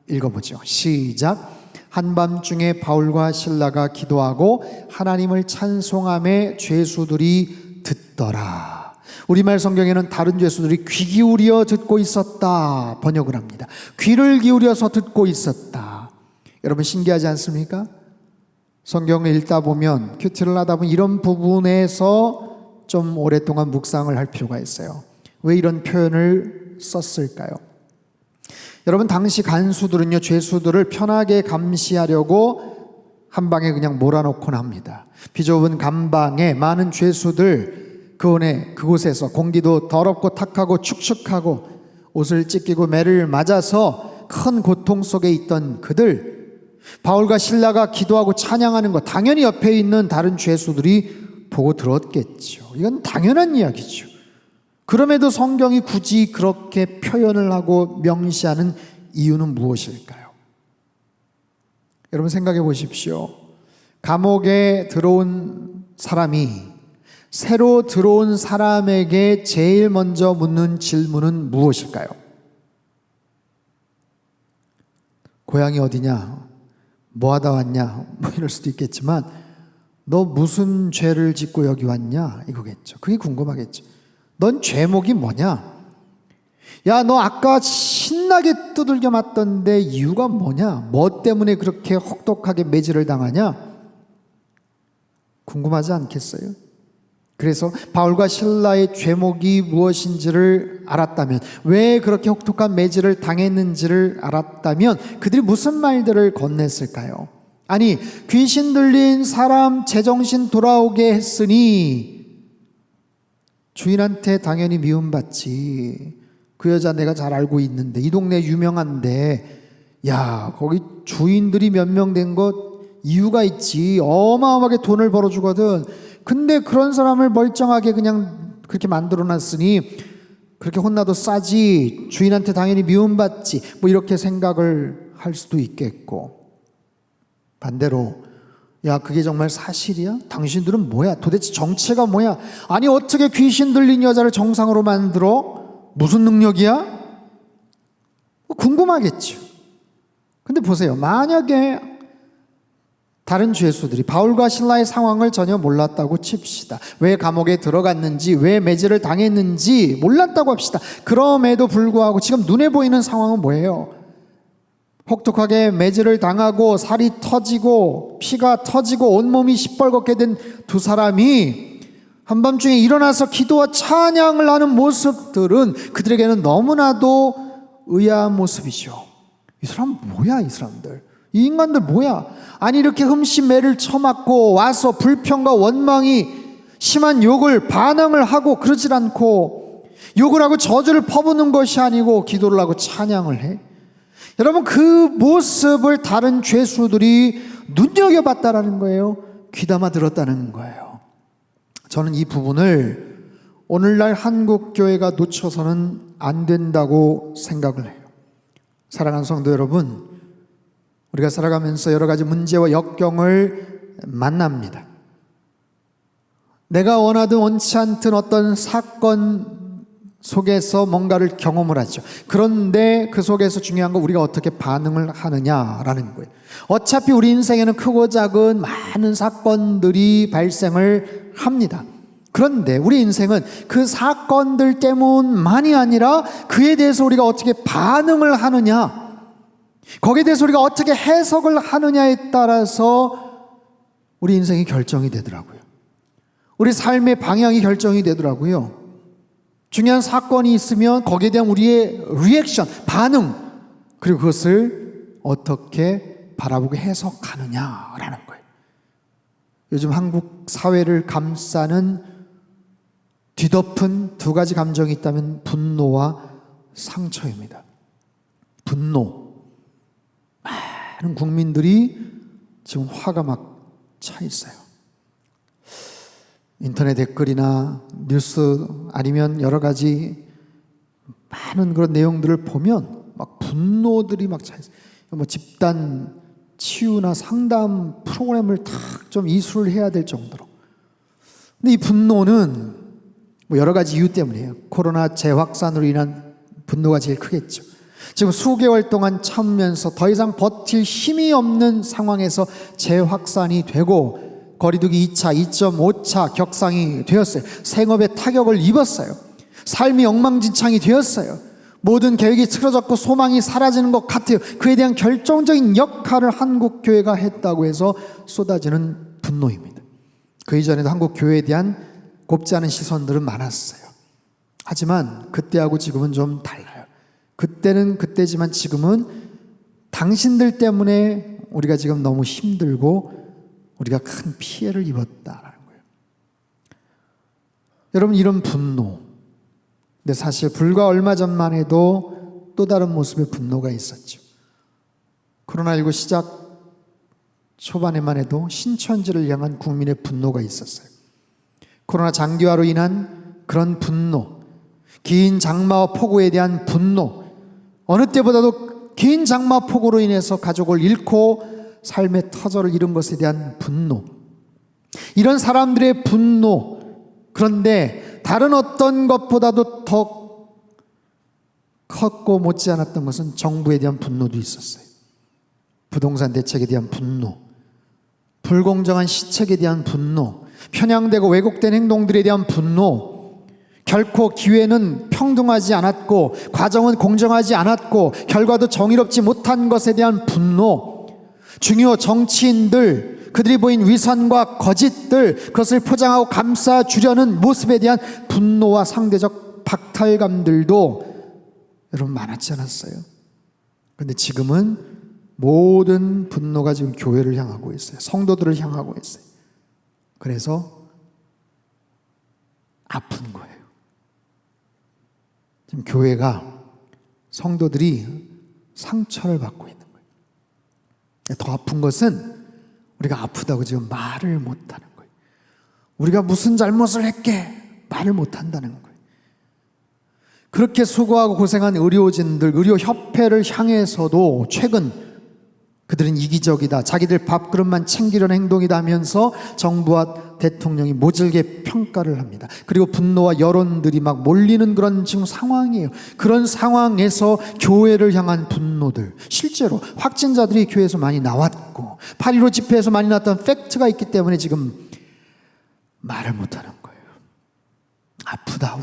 S5: 읽어보죠. 시작. 한밤중에 바울과 실라가 기도하고 하나님을 찬송함에 죄수들이 듣더라. 우리말 성경에는 다른 죄수들이 귀 기울여 듣고 있었다 번역을 합니다. 귀를 기울여서 듣고 있었다. 여러분 신기하지 않습니까? 성경을 읽다 보면, 큐티를 하다 보면 이런 부분에서 좀 오랫동안 묵상을 할 필요가 있어요. 왜 이런 표현을 썼을까요? 여러분, 당시 간수들은요, 죄수들을 편하게 감시하려고 한 방에 그냥 몰아넣곤 합니다. 비좁은 감방에 많은 죄수들, 그곳에서 공기도 더럽고 탁하고 축축하고 옷을 찢기고 매를 맞아서 큰 고통 속에 있던 그들, 바울과 실라가 기도하고 찬양하는 것 당연히 옆에 있는 다른 죄수들이 보고 들었겠죠. 이건 당연한 이야기죠. 그럼에도 성경이 굳이 그렇게 표현을 하고 명시하는 이유는 무엇일까요? 여러분 생각해 보십시오. 감옥에 들어온 사람이 새로 들어온 사람에게 제일 먼저 묻는 질문은 무엇일까요? 고향이 어디냐? 뭐 하다 왔냐? 뭐 이럴 수도 있겠지만 너 무슨 죄를 짓고 여기 왔냐? 이거겠죠. 그게 궁금하겠죠. 넌 죄목이 뭐냐? 야, 너 아까 신나게 두들겨 맞던데 이유가 뭐냐? 뭐 때문에 그렇게 혹독하게 매질을 당하냐? 궁금하지 않겠어요? 그래서 바울과 실라의 죄목이 무엇인지를 알았다면, 왜 그렇게 혹독한 매질을 당했는지를 알았다면 그들이 무슨 말들을 건넸을까요? 아니, 귀신 들린 사람 제정신 돌아오게 했으니 주인한테 당연히 미움받지. 그 여자 내가 잘 알고 있는데, 이 동네 유명한데, 야, 거기 주인들이 몇 명 된 것 이유가 있지. 어마어마하게 돈을 벌어주거든. 근데 그런 사람을 멀쩡하게 그냥 그렇게 만들어놨으니 그렇게 혼나도 싸지. 주인한테 당연히 미움받지. 뭐 이렇게 생각을 할 수도 있겠고, 반대로 야, 그게 정말 사실이야? 당신들은 뭐야? 도대체 정체가 뭐야? 아니, 어떻게 귀신 들린 여자를 정상으로 만들어? 무슨 능력이야? 궁금하겠죠. 근데 보세요. 만약에 다른 죄수들이 바울과 실라의 상황을 전혀 몰랐다고 칩시다. 왜 감옥에 들어갔는지, 왜 매질을 당했는지 몰랐다고 합시다. 그럼에도 불구하고 지금 눈에 보이는 상황은 뭐예요? 혹독하게 매질을 당하고 살이 터지고 피가 터지고 온몸이 시뻘겋게 된 두 사람이 한밤중에 일어나서 기도와 찬양을 하는 모습들은 그들에게는 너무나도 의아한 모습이죠. 이 사람 뭐야, 이 사람들? 이 인간들 뭐야? 아니, 이렇게 흠씨 매를 쳐맞고 와서 불평과 원망이 심한 욕을 반항을 하고 그러질 않고, 욕을 하고 저주를 퍼붓는 것이 아니고 기도를 하고 찬양을 해. 여러분, 그 모습을 다른 죄수들이 눈여겨봤다라는 거예요. 귀담아 들었다는 거예요. 저는 이 부분을 오늘날 한국교회가 놓쳐서는 안 된다고 생각을 해요. 사랑하는 성도 여러분, 우리가 살아가면서 여러 가지 문제와 역경을 만납니다. 내가 원하든 원치 않든 어떤 사건 속에서 뭔가를 경험을 하죠. 그런데 그 속에서 중요한 건 우리가 어떻게 반응을 하느냐라는 거예요. 어차피 우리 인생에는 크고 작은 많은 사건들이 발생을 합니다. 그런데 우리 인생은 그 사건들 때문만이 아니라 그에 대해서 우리가 어떻게 반응을 하느냐, 거기에 대해서 우리가 어떻게 해석을 하느냐에 따라서 우리 인생이 결정이 되더라고요. 우리 삶의 방향이 결정이 되더라고요. 중요한 사건이 있으면 거기에 대한 우리의 리액션, 반응, 그리고 그것을 어떻게 바라보고 해석하느냐라는 거예요. 요즘 한국 사회를 감싸는 뒤덮은 두 가지 감정이 있다면 분노와 상처입니다. 분노. 많은 국민들이 지금 화가 막 차 있어요. 인터넷 댓글이나 뉴스 아니면 여러 가지 많은 그런 내용들을 보면 막 분노들이 막 차 있어요. 뭐 집단 치유나 상담 프로그램을 딱 좀 이수를 해야 될 정도로. 근데 이 분노는 뭐 여러 가지 이유 때문이에요. 코로나 재확산으로 인한 분노가 제일 크겠죠. 지금 수개월 동안 참으면서 더 이상 버틸 힘이 없는 상황에서 재확산이 되고 거리두기 2차, 2.5차 격상이 되었어요. 생업에 타격을 입었어요. 삶이 엉망진창이 되었어요. 모든 계획이 틀어졌고 소망이 사라지는 것 같아요. 그에 대한 결정적인 역할을 한국교회가 했다고 해서 쏟아지는 분노입니다. 그 이전에도 한국교회에 대한 곱지 않은 시선들은 많았어요. 하지만 그때하고 지금은 좀 달라요. 그때는 그때지만 지금은 당신들 때문에 우리가 지금 너무 힘들고 우리가 큰 피해를 입었다라는 거예요. 여러분, 이런 분노, 근데 사실 불과 얼마 전만 해도 또 다른 모습의 분노가 있었죠. 코로나19 시작 초반에만 해도 신천지를 향한 국민의 분노가 있었어요. 코로나 장기화로 인한 그런 분노, 긴 장마와 폭우에 대한 분노, 어느 때보다도 긴 장마 폭우로 인해서 가족을 잃고 삶의 터전을 잃은 것에 대한 분노, 이런 사람들의 분노. 그런데 다른 어떤 것보다도 더 컸고 못지않았던 것은 정부에 대한 분노도 있었어요. 부동산 대책에 대한 분노, 불공정한 시책에 대한 분노, 편향되고 왜곡된 행동들에 대한 분노, 결코 기회는 평등하지 않았고 과정은 공정하지 않았고 결과도 정의롭지 못한 것에 대한 분노, 중요 정치인들, 그들이 보인 위선과 거짓들, 그것을 포장하고 감싸주려는 모습에 대한 분노와 상대적 박탈감들도 여러분 많았지 않았어요? 그런데 지금은 모든 분노가 지금 교회를 향하고 있어요. 성도들을 향하고 있어요. 그래서 아픈 거예요. 지금 교회가, 성도들이 상처를 받고 있는 거예요. 더 아픈 것은 우리가 아프다고 지금 말을 못하는 거예요. 우리가 무슨 잘못을 했게 말을 못한다는 거예요. 그렇게 수고하고 고생한 의료진들, 의료협회를 향해서도 최근 그들은 이기적이다, 자기들 밥그릇만 챙기려는 행동이다 하면서 정부와 대통령이 모질게 평가를 합니다. 그리고 분노와 여론들이 막 몰리는 그런 지금 상황이에요. 그런 상황에서 교회를 향한 분노들, 실제로 확진자들이 교회에서 많이 나왔고 8.15 집회에서 많이 나왔던 팩트가 있기 때문에 지금 말을 못하는 거예요. 아프다,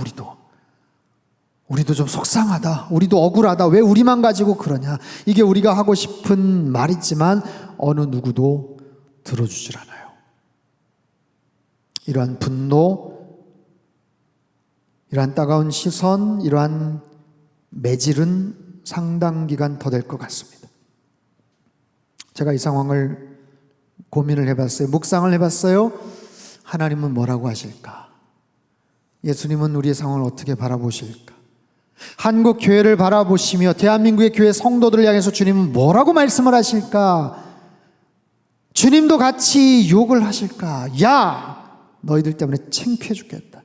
S5: 우리도 좀 속상하다, 우리도 억울하다, 왜 우리만 가지고 그러냐, 이게 우리가 하고 싶은 말이지만 어느 누구도 들어주질 않아요. 이러한 분노, 이러한 따가운 시선, 이러한 매질은 상당 기간 더 될 것 같습니다. 제가 이 상황을 고민을 해봤어요. 묵상을 해봤어요. 하나님은 뭐라고 하실까? 예수님은 우리의 상황을 어떻게 바라보실까? 한국 교회를 바라보시며 대한민국의 교회 성도들을 향해서 주님은 뭐라고 말씀을 하실까? 주님도 같이 욕을 하실까? 야, 너희들 때문에 창피해 죽겠다.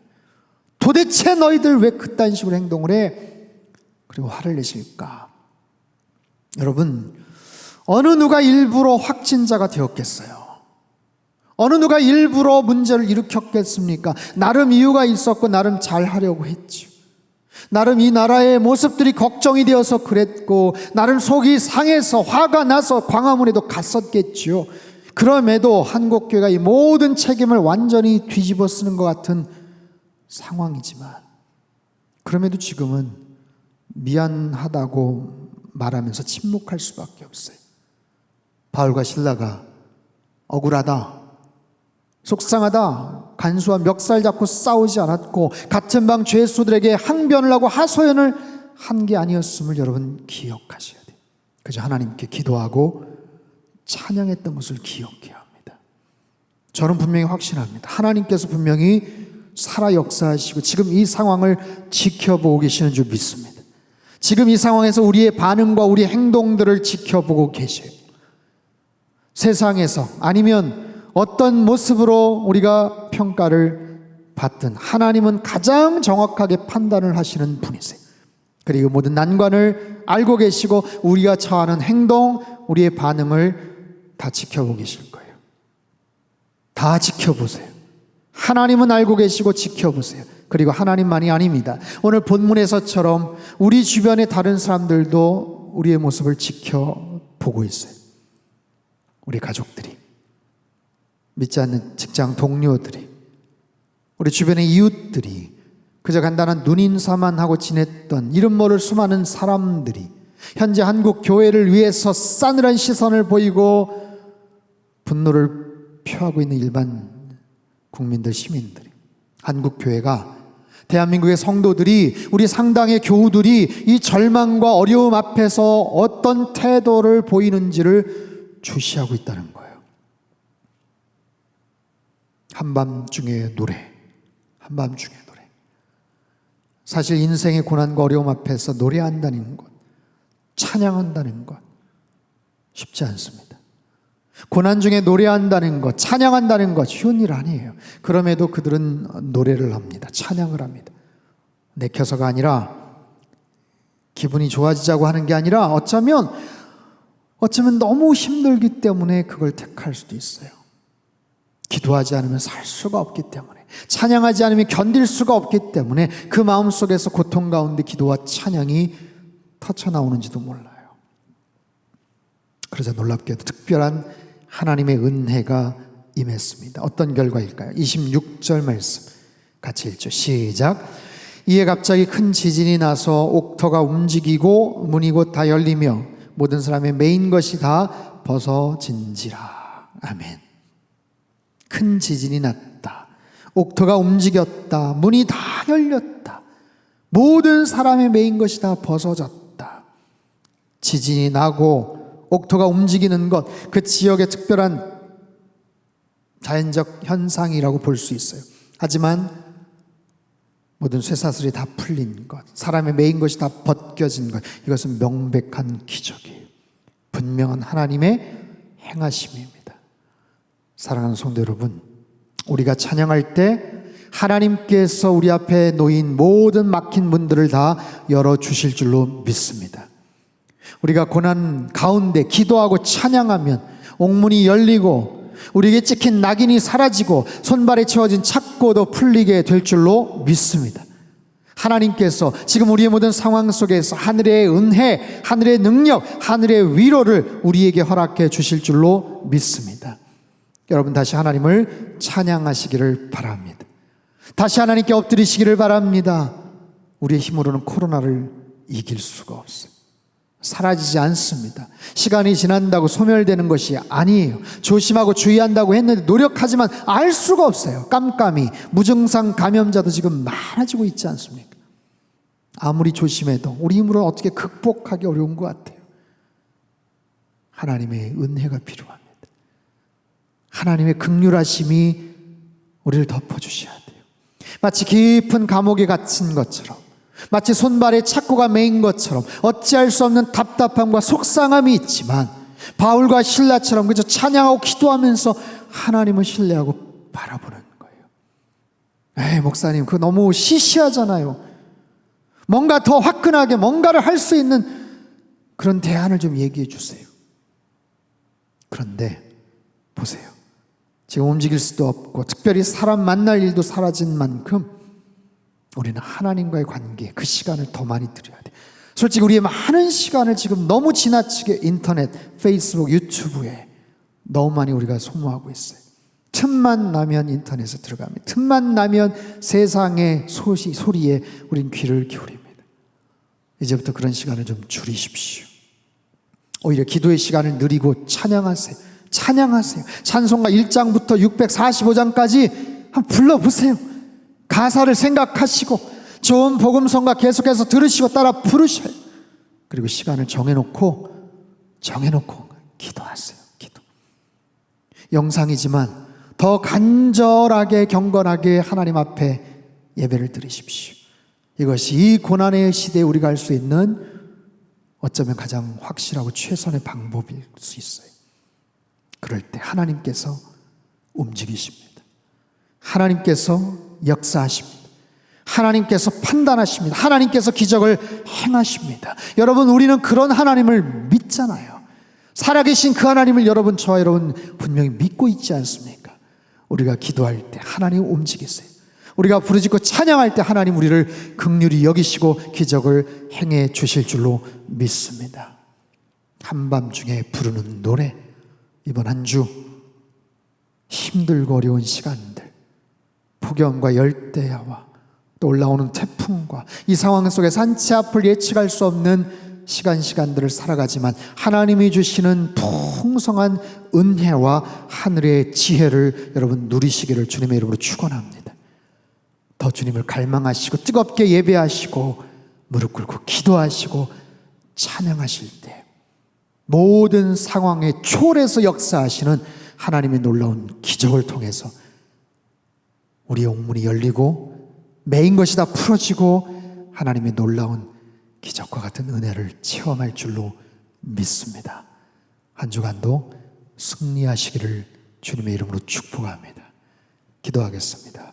S5: 도대체 너희들 왜 그딴 식으로 행동을 해? 그리고 화를 내실까? 여러분, 어느 누가 일부러 확진자가 되었겠어요? 어느 누가 일부러 문제를 일으켰겠습니까? 나름 이유가 있었고 나름 잘 하려고 했죠. 나름 이 나라의 모습들이 걱정이 되어서 그랬고 나름 속이 상해서 화가 나서 광화문에도 갔었겠죠. 그럼에도 한국교회가 이 모든 책임을 완전히 뒤집어 쓰는 것 같은 상황이지만 그럼에도 지금은 미안하다고 말하면서 침묵할 수밖에 없어요. 바울과 실라가 억울하다, 속상하다, 간수와 멱살 잡고 싸우지 않았고 같은 방 죄수들에게 항변을 하고 하소연을 한 게 아니었음을 여러분 기억하셔야 돼요. 그저 하나님께 기도하고 찬양했던 것을 기억해야 합니다. 저는 분명히 확신합니다. 하나님께서 분명히 살아 역사하시고 지금 이 상황을 지켜보고 계시는 줄 믿습니다. 지금 이 상황에서 우리의 반응과 우리의 행동들을 지켜보고 계셔요. 세상에서 아니면 어떤 모습으로 우리가 평가를 받든 하나님은 가장 정확하게 판단을 하시는 분이세요. 그리고 모든 난관을 알고 계시고 우리가 처하는 행동, 우리의 반응을 다 지켜보고 계실 거예요. 다 지켜보세요. 하나님은 알고 계시고 지켜보세요. 그리고 하나님만이 아닙니다. 오늘 본문에서처럼 우리 주변의 다른 사람들도 우리의 모습을 지켜보고 있어요. 우리 가족들이, 믿지 않는 직장 동료들이, 우리 주변의 이웃들이, 그저 간단한 눈인사만 하고 지냈던 이름 모를 수많은 사람들이 현재 한국 교회를 위해서 싸늘한 시선을 보이고 분노를 표하고 있는 일반 국민들, 시민들이, 한국 교회가, 대한민국의 성도들이, 우리 상당의 교우들이 이 절망과 어려움 앞에서 어떤 태도를 보이는지를 주시하고 있다는 거예요. 한밤중의 노래, 한밤중의 노래. 사실 인생의 고난과 어려움 앞에서 노래한다는 것, 찬양한다는 것 쉽지 않습니다. 고난 중에 노래한다는 것, 찬양한다는 것 쉬운 일 아니에요. 그럼에도 그들은 노래를 합니다. 찬양을 합니다. 내켜서가 아니라, 기분이 좋아지자고 하는 게 아니라 어쩌면 너무 힘들기 때문에 그걸 택할 수도 있어요. 기도하지 않으면 살 수가 없기 때문에, 찬양하지 않으면 견딜 수가 없기 때문에 그 마음속에서 고통 가운데 기도와 찬양이 터쳐나오는지도 몰라요. 그러자 놀랍게도 특별한 하나님의 은혜가 임했습니다. 어떤 결과일까요? 26절 말씀 같이 읽죠. 시작. 이에 갑자기 큰 지진이 나서 옥터가 움직이고 문이 곧 다 열리며 모든 사람의 메인 것이 다 벗어진지라. 아멘. 큰 지진이 났다. 옥터가 움직였다. 문이 다 열렸다. 모든 사람의 메인 것이 다 벗어졌다. 지진이 나고 옥토가 움직이는 것, 그 지역의 특별한 자연적 현상이라고 볼 수 있어요. 하지만 모든 쇠사슬이 다 풀린 것, 사람의 메인 것이 다 벗겨진 것, 이것은 명백한 기적이에요. 분명한 하나님의 행하심입니다. 사랑하는 성도 여러분, 우리가 찬양할 때 하나님께서 우리 앞에 놓인 모든 막힌 문들을 다 열어주실 줄로 믿습니다. 우리가 고난 가운데 기도하고 찬양하면 옥문이 열리고 우리에게 찍힌 낙인이 사라지고 손발에 채워진 착고도 풀리게 될 줄로 믿습니다. 하나님께서 지금 우리의 모든 상황 속에서 하늘의 은혜, 하늘의 능력, 하늘의 위로를 우리에게 허락해 주실 줄로 믿습니다. 여러분 다시 하나님을 찬양하시기를 바랍니다. 다시 하나님께 엎드리시기를 바랍니다. 우리의 힘으로는 코로나를 이길 수가 없어요. 사라지지 않습니다. 시간이 지난다고 소멸되는 것이 아니에요. 조심하고 주의한다고 했는데 노력하지만 알 수가 없어요. 깜깜이 무증상 감염자도 지금 많아지고 있지 않습니까? 아무리 조심해도 우리 힘으로는 어떻게 극복하기 어려운 것 같아요. 하나님의 은혜가 필요합니다. 하나님의 긍휼하심이 우리를 덮어주셔야 돼요. 마치 깊은 감옥에 갇힌 것처럼, 마치 손발에 착고가 매인 것처럼 어찌할 수 없는 답답함과 속상함이 있지만 바울과 실라처럼 그저 찬양하고 기도하면서 하나님을 신뢰하고 바라보는 거예요. 에이 목사님 그거 너무 시시하잖아요. 뭔가 더 화끈하게 뭔가를 할 수 있는 그런 대안을 좀 얘기해 주세요. 그런데 보세요. 지금 움직일 수도 없고 특별히 사람 만날 일도 사라진 만큼 우리는 하나님과의 관계, 그 시간을 더 많이 드려야 돼. 솔직히 우리의 많은 시간을 지금 너무 지나치게 인터넷, 페이스북, 유튜브에 너무 많이 우리가 소모하고 있어요. 틈만 나면 인터넷에 들어갑니다. 틈만 나면 세상의 소리에 우린 귀를 기울입니다. 이제부터 그런 시간을 좀 줄이십시오. 오히려 기도의 시간을 누리고 찬양하세요. 찬양하세요. 찬송가 1장부터 645장까지 한번 불러보세요. 가사를 생각하시고 좋은 복음성가 계속해서 들으시고 따라 부르셔요. 그리고 시간을 정해놓고 기도하세요. 기도. 영상이지만 더 간절하게 경건하게 하나님 앞에 예배를 드리십시오. 이것이 이 고난의 시대에 우리가 할 수 있는 어쩌면 가장 확실하고 최선의 방법일 수 있어요. 그럴 때 하나님께서 움직이십니다. 하나님께서 역사하십니다. 하나님께서 판단하십니다. 하나님께서 기적을 행하십니다. 여러분, 우리는 그런 하나님을 믿잖아요. 살아계신 그 하나님을 저와 여러분 분명히 믿고 있지 않습니까? 우리가 기도할 때 하나님 움직이세요. 우리가 부르짖고 찬양할 때 하나님 우리를 긍휼히 여기시고 기적을 행해 주실 줄로 믿습니다. 한밤중에 부르는 노래, 이번 한 주 힘들고 어려운 시간들, 폭염과 열대야와 또 올라오는 태풍과 이 상황 속에서 한치 앞을 예측할 수 없는 시간들을 살아가지만 하나님이 주시는 풍성한 은혜와 하늘의 지혜를 여러분 누리시기를 주님의 이름으로 축원합니다. 더 주님을 갈망하시고 뜨겁게 예배하시고 무릎 꿇고 기도하시고 찬양하실 때 모든 상황에 초월해서 역사하시는 하나님의 놀라운 기적을 통해서 우리의 옥문이 열리고 메인 것이 다 풀어지고 하나님의 놀라운 기적과 같은 은혜를 체험할 줄로 믿습니다. 한 주간도 승리하시기를 주님의 이름으로 축복합니다. 기도하겠습니다.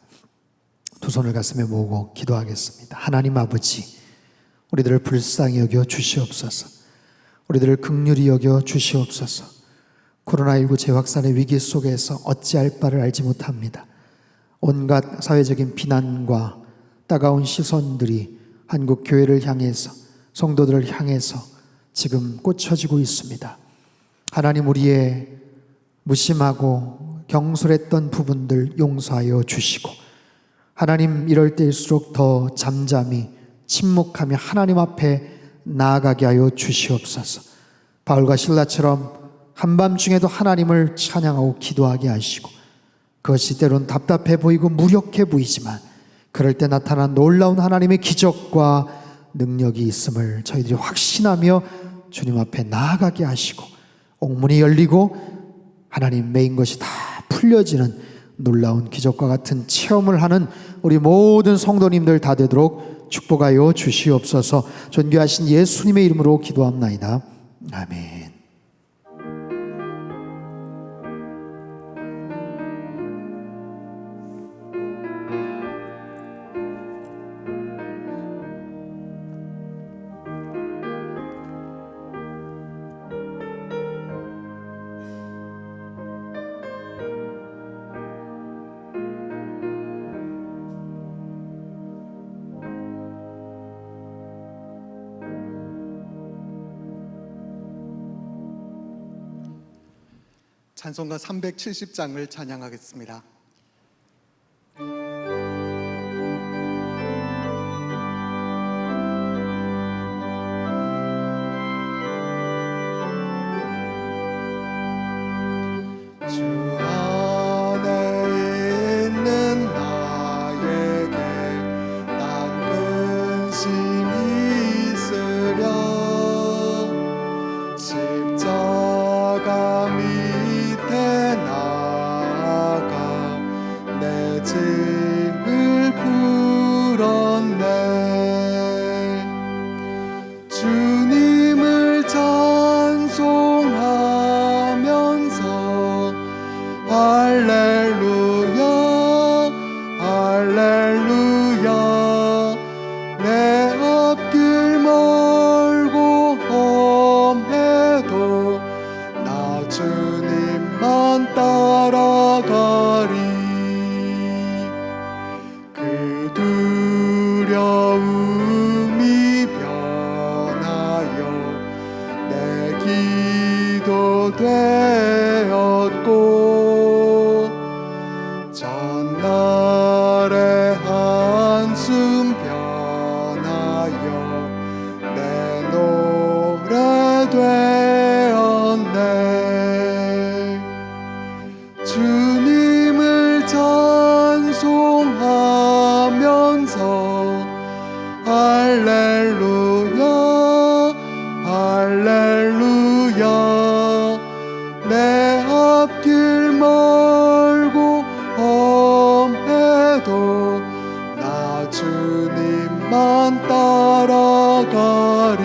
S5: 두 손을 가슴에 모으고 기도하겠습니다. 하나님 아버지, 우리들을 불쌍히 여겨 주시옵소서. 우리들을 긍휼히 여겨 주시옵소서. 코로나19 재확산의 위기 속에서 어찌할 바를 알지 못합니다. 온갖 사회적인 비난과 따가운 시선들이 한국 교회를 향해서, 성도들을 향해서 지금 꽂혀지고 있습니다. 하나님, 우리의 무심하고 경솔했던 부분들 용서하여 주시고, 하나님, 이럴 때일수록 더 잠잠히 침묵하며 하나님 앞에 나아가게 하여 주시옵소서. 바울과 실라처럼 한밤중에도 하나님을 찬양하고 기도하게 하시고, 그것이 때론 답답해 보이고 무력해 보이지만 그럴 때 나타난 놀라운 하나님의 기적과 능력이 있음을 저희들이 확신하며 주님 앞에 나아가게 하시고, 옥문이 열리고 하나님 메인 것이 다 풀려지는 놀라운 기적과 같은 체험을 하는 우리 모든 성도님들 다 되도록 축복하여 주시옵소서. 존귀하신 예수님의 이름으로 기도합나이다. 아멘.
S1: 찬송가 370장을 찬양하겠습니다. 주 안에 있는 나에게 난 근심이 있으랴. 십자가 밑에 나아가 내 짐을 풀었네. 주님을 찬송하면서 할렐루야 할렐루야. 내 앞길 멀고 험해도 나 주님만 따라가리. 그 두려움이 변하여 내 기도 되었고, 주님을 찬송하면서 할렐루야 할렐루야 내 앞길 멀고 험해도 나 주님만 따라가리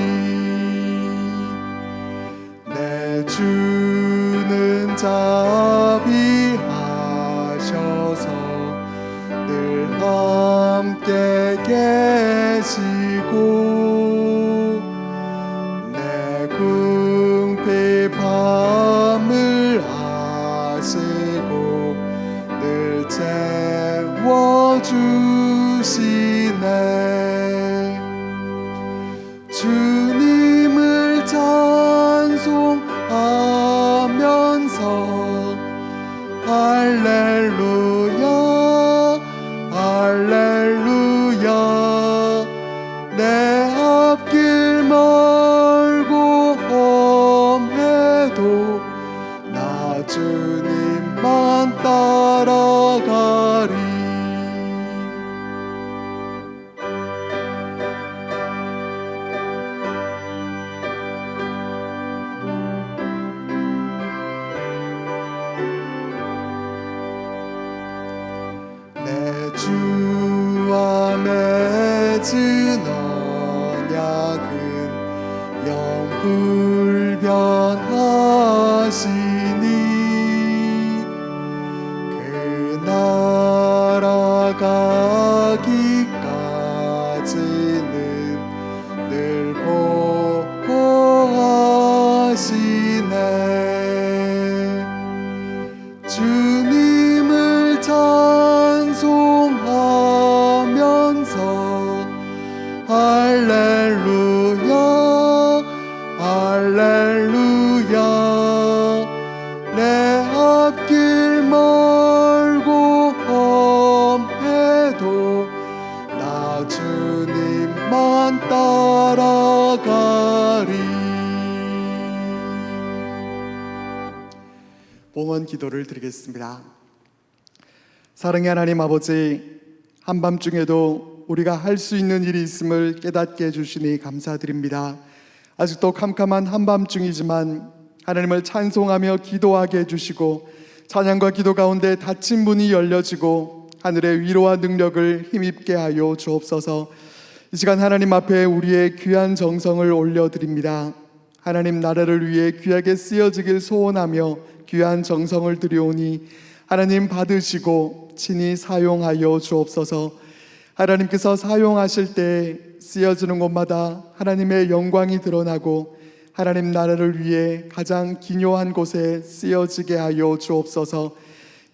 S1: 내 주는 자비하셔서 늘 함께 계시고 내 궁핍함을 아시고 늘 채워주시네 주님을 찬송하면서 할렐루야 할렐루야 내 앞길 멀고 험해도 나 주님만 따라가리 내 주와 맺은 언약은 영불변하시니 그 나라 가기까지는 늘 보호하시네 주님을 찬송하면서 할렐루야 할렐루야 내 앞길 멀고 험해도 나 주님만 따라가리 봉헌 기도를 드리겠습니다. 사랑의 하나님 아버지, 한밤중에도 우리가 할 수 있는 일이 있음을 깨닫게 해주시니 감사드립니다. 아직도 캄캄한 한밤중이지만 하나님을 찬송하며 기도하게 해주시고 찬양과 기도 가운데 닫힌 문이 열려지고 하늘의 위로와 능력을 힘입게 하여 주옵소서. 이 시간 하나님 앞에 우리의 귀한 정성을 올려드립니다. 하나님 나라를 위해 귀하게 쓰여지길 소원하며 귀한 정성을 드리오니 하나님 받으시고 친히 사용하여 주옵소서. 하나님께서 사용하실 때 쓰여지는 곳마다 하나님의 영광이 드러나고 하나님 나라를 위해 가장 기묘한 곳에 쓰여지게 하여 주옵소서.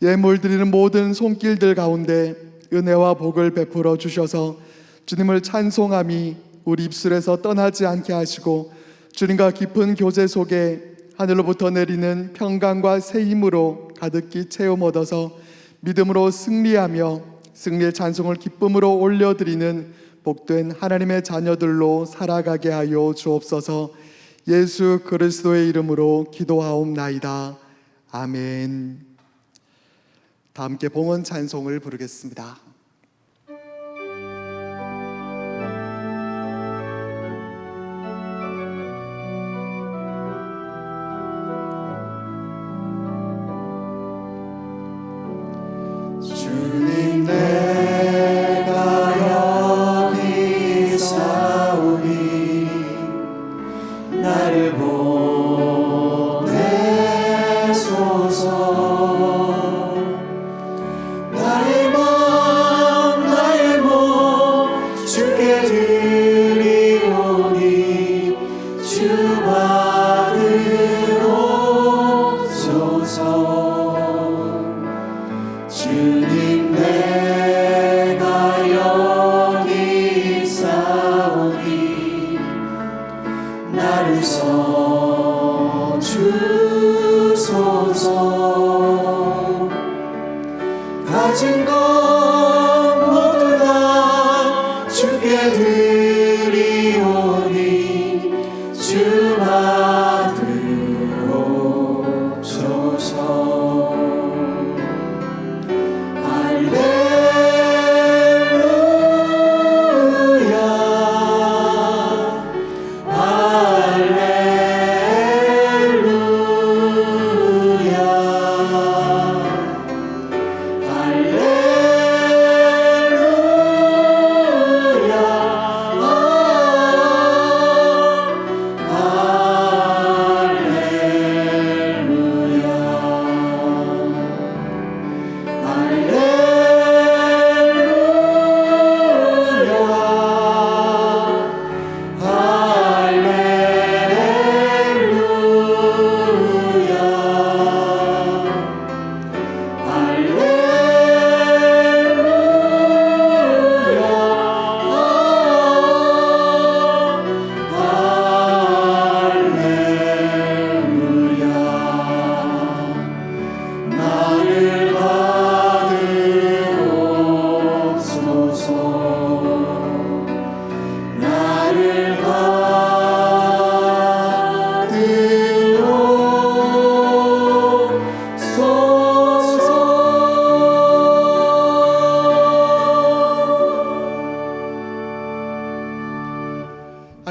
S1: 예물 드리는 모든 손길들 가운데 은혜와 복을 베풀어 주셔서 주님을 찬송함이 우리 입술에서 떠나지 않게 하시고 주님과 깊은 교제 속에 하늘로부터 내리는 평강과 새 힘으로 가득히 체험 얻어서 믿음으로 승리하며 승리의 찬송을 기쁨으로 올려드리는 복된 하나님의 자녀들로 살아가게 하여 주옵소서. 예수 그리스도의 이름으로 기도하옵나이다. 아멘. 다 함께 봉헌 찬송을 부르겠습니다. 주님 내가 여기 있사오니 나를 보내소서. 나의 마음 나의 몸 주께 드리오니 주 받으옵소서. 주님 내가 여기 있사오니 나를 써주소서. 가진 것 모두 다 주께 드리오니 주 받으옵소서.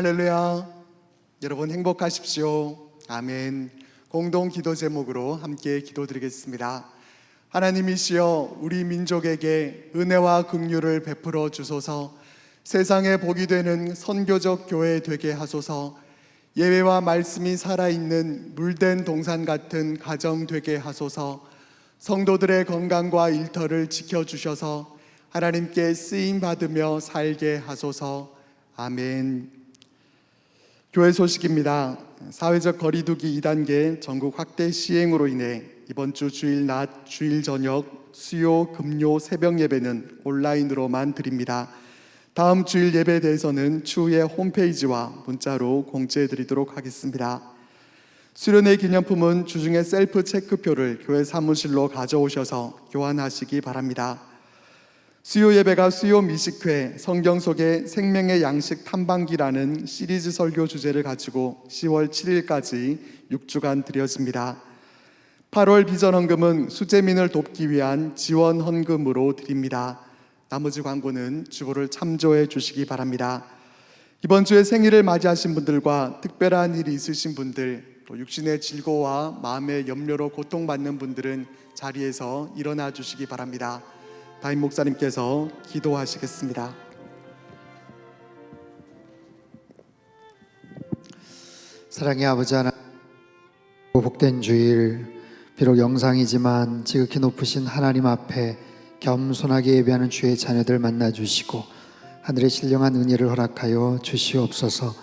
S1: 할렐루야. 여러분 행복하십시오. 아멘. 공동 기도 제목으로 함께 기도드리겠습니다. 하나님이시여, 우리 민족에게 은혜와 긍휼을 베풀어 주소서. 세상에 복이 되는 선교적 교회 되게 하소서. 예배와 말씀이 살아있는 물된 동산 같은 가정 되게 하소서. 성도들의 건강과 일터를 지켜주셔서 하나님께 쓰임 받으며 살게 하소서. 아멘. 교회 소식입니다. 사회적 거리두기 2단계 전국 확대 시행으로 인해 이번 주 주일 낮, 주일 저녁, 수요, 금요 새벽 예배는 온라인으로만 드립니다. 다음 주일 예배에 대해서는 추후에 홈페이지와 문자로 공지해 드리도록 하겠습니다. 수련회 기념품은 주중에 셀프 체크표를 교회 사무실로 가져오셔서 교환하시기 바랍니다. 수요 예배가 수요 미식회 성경 속의 생명의 양식 탐방기라는 시리즈 설교 주제를 가지고 10월 7일까지 6주간 드려집니다. 8월 비전 헌금은 수재민을 돕기 위한 지원 헌금으로 드립니다. 나머지 광고는 주보를 참조해 주시기 바랍니다. 이번 주에 생일을 맞이하신 분들과 특별한 일이 있으신 분들, 또 육신의 질고와 마음의 염려로 고통받는 분들은 자리에서 일어나 주시기 바랍니다. 담임 목사님께서 기도하시겠습니다.
S5: 사랑의 아버지 하나님, 복된 주일, 비록 영상이지만 지극히 높으신 하나님 앞에 겸손하게 예배하는 주의 자녀들 만나주시고 하늘의 신령한 은혜를 허락하여 주시옵소서.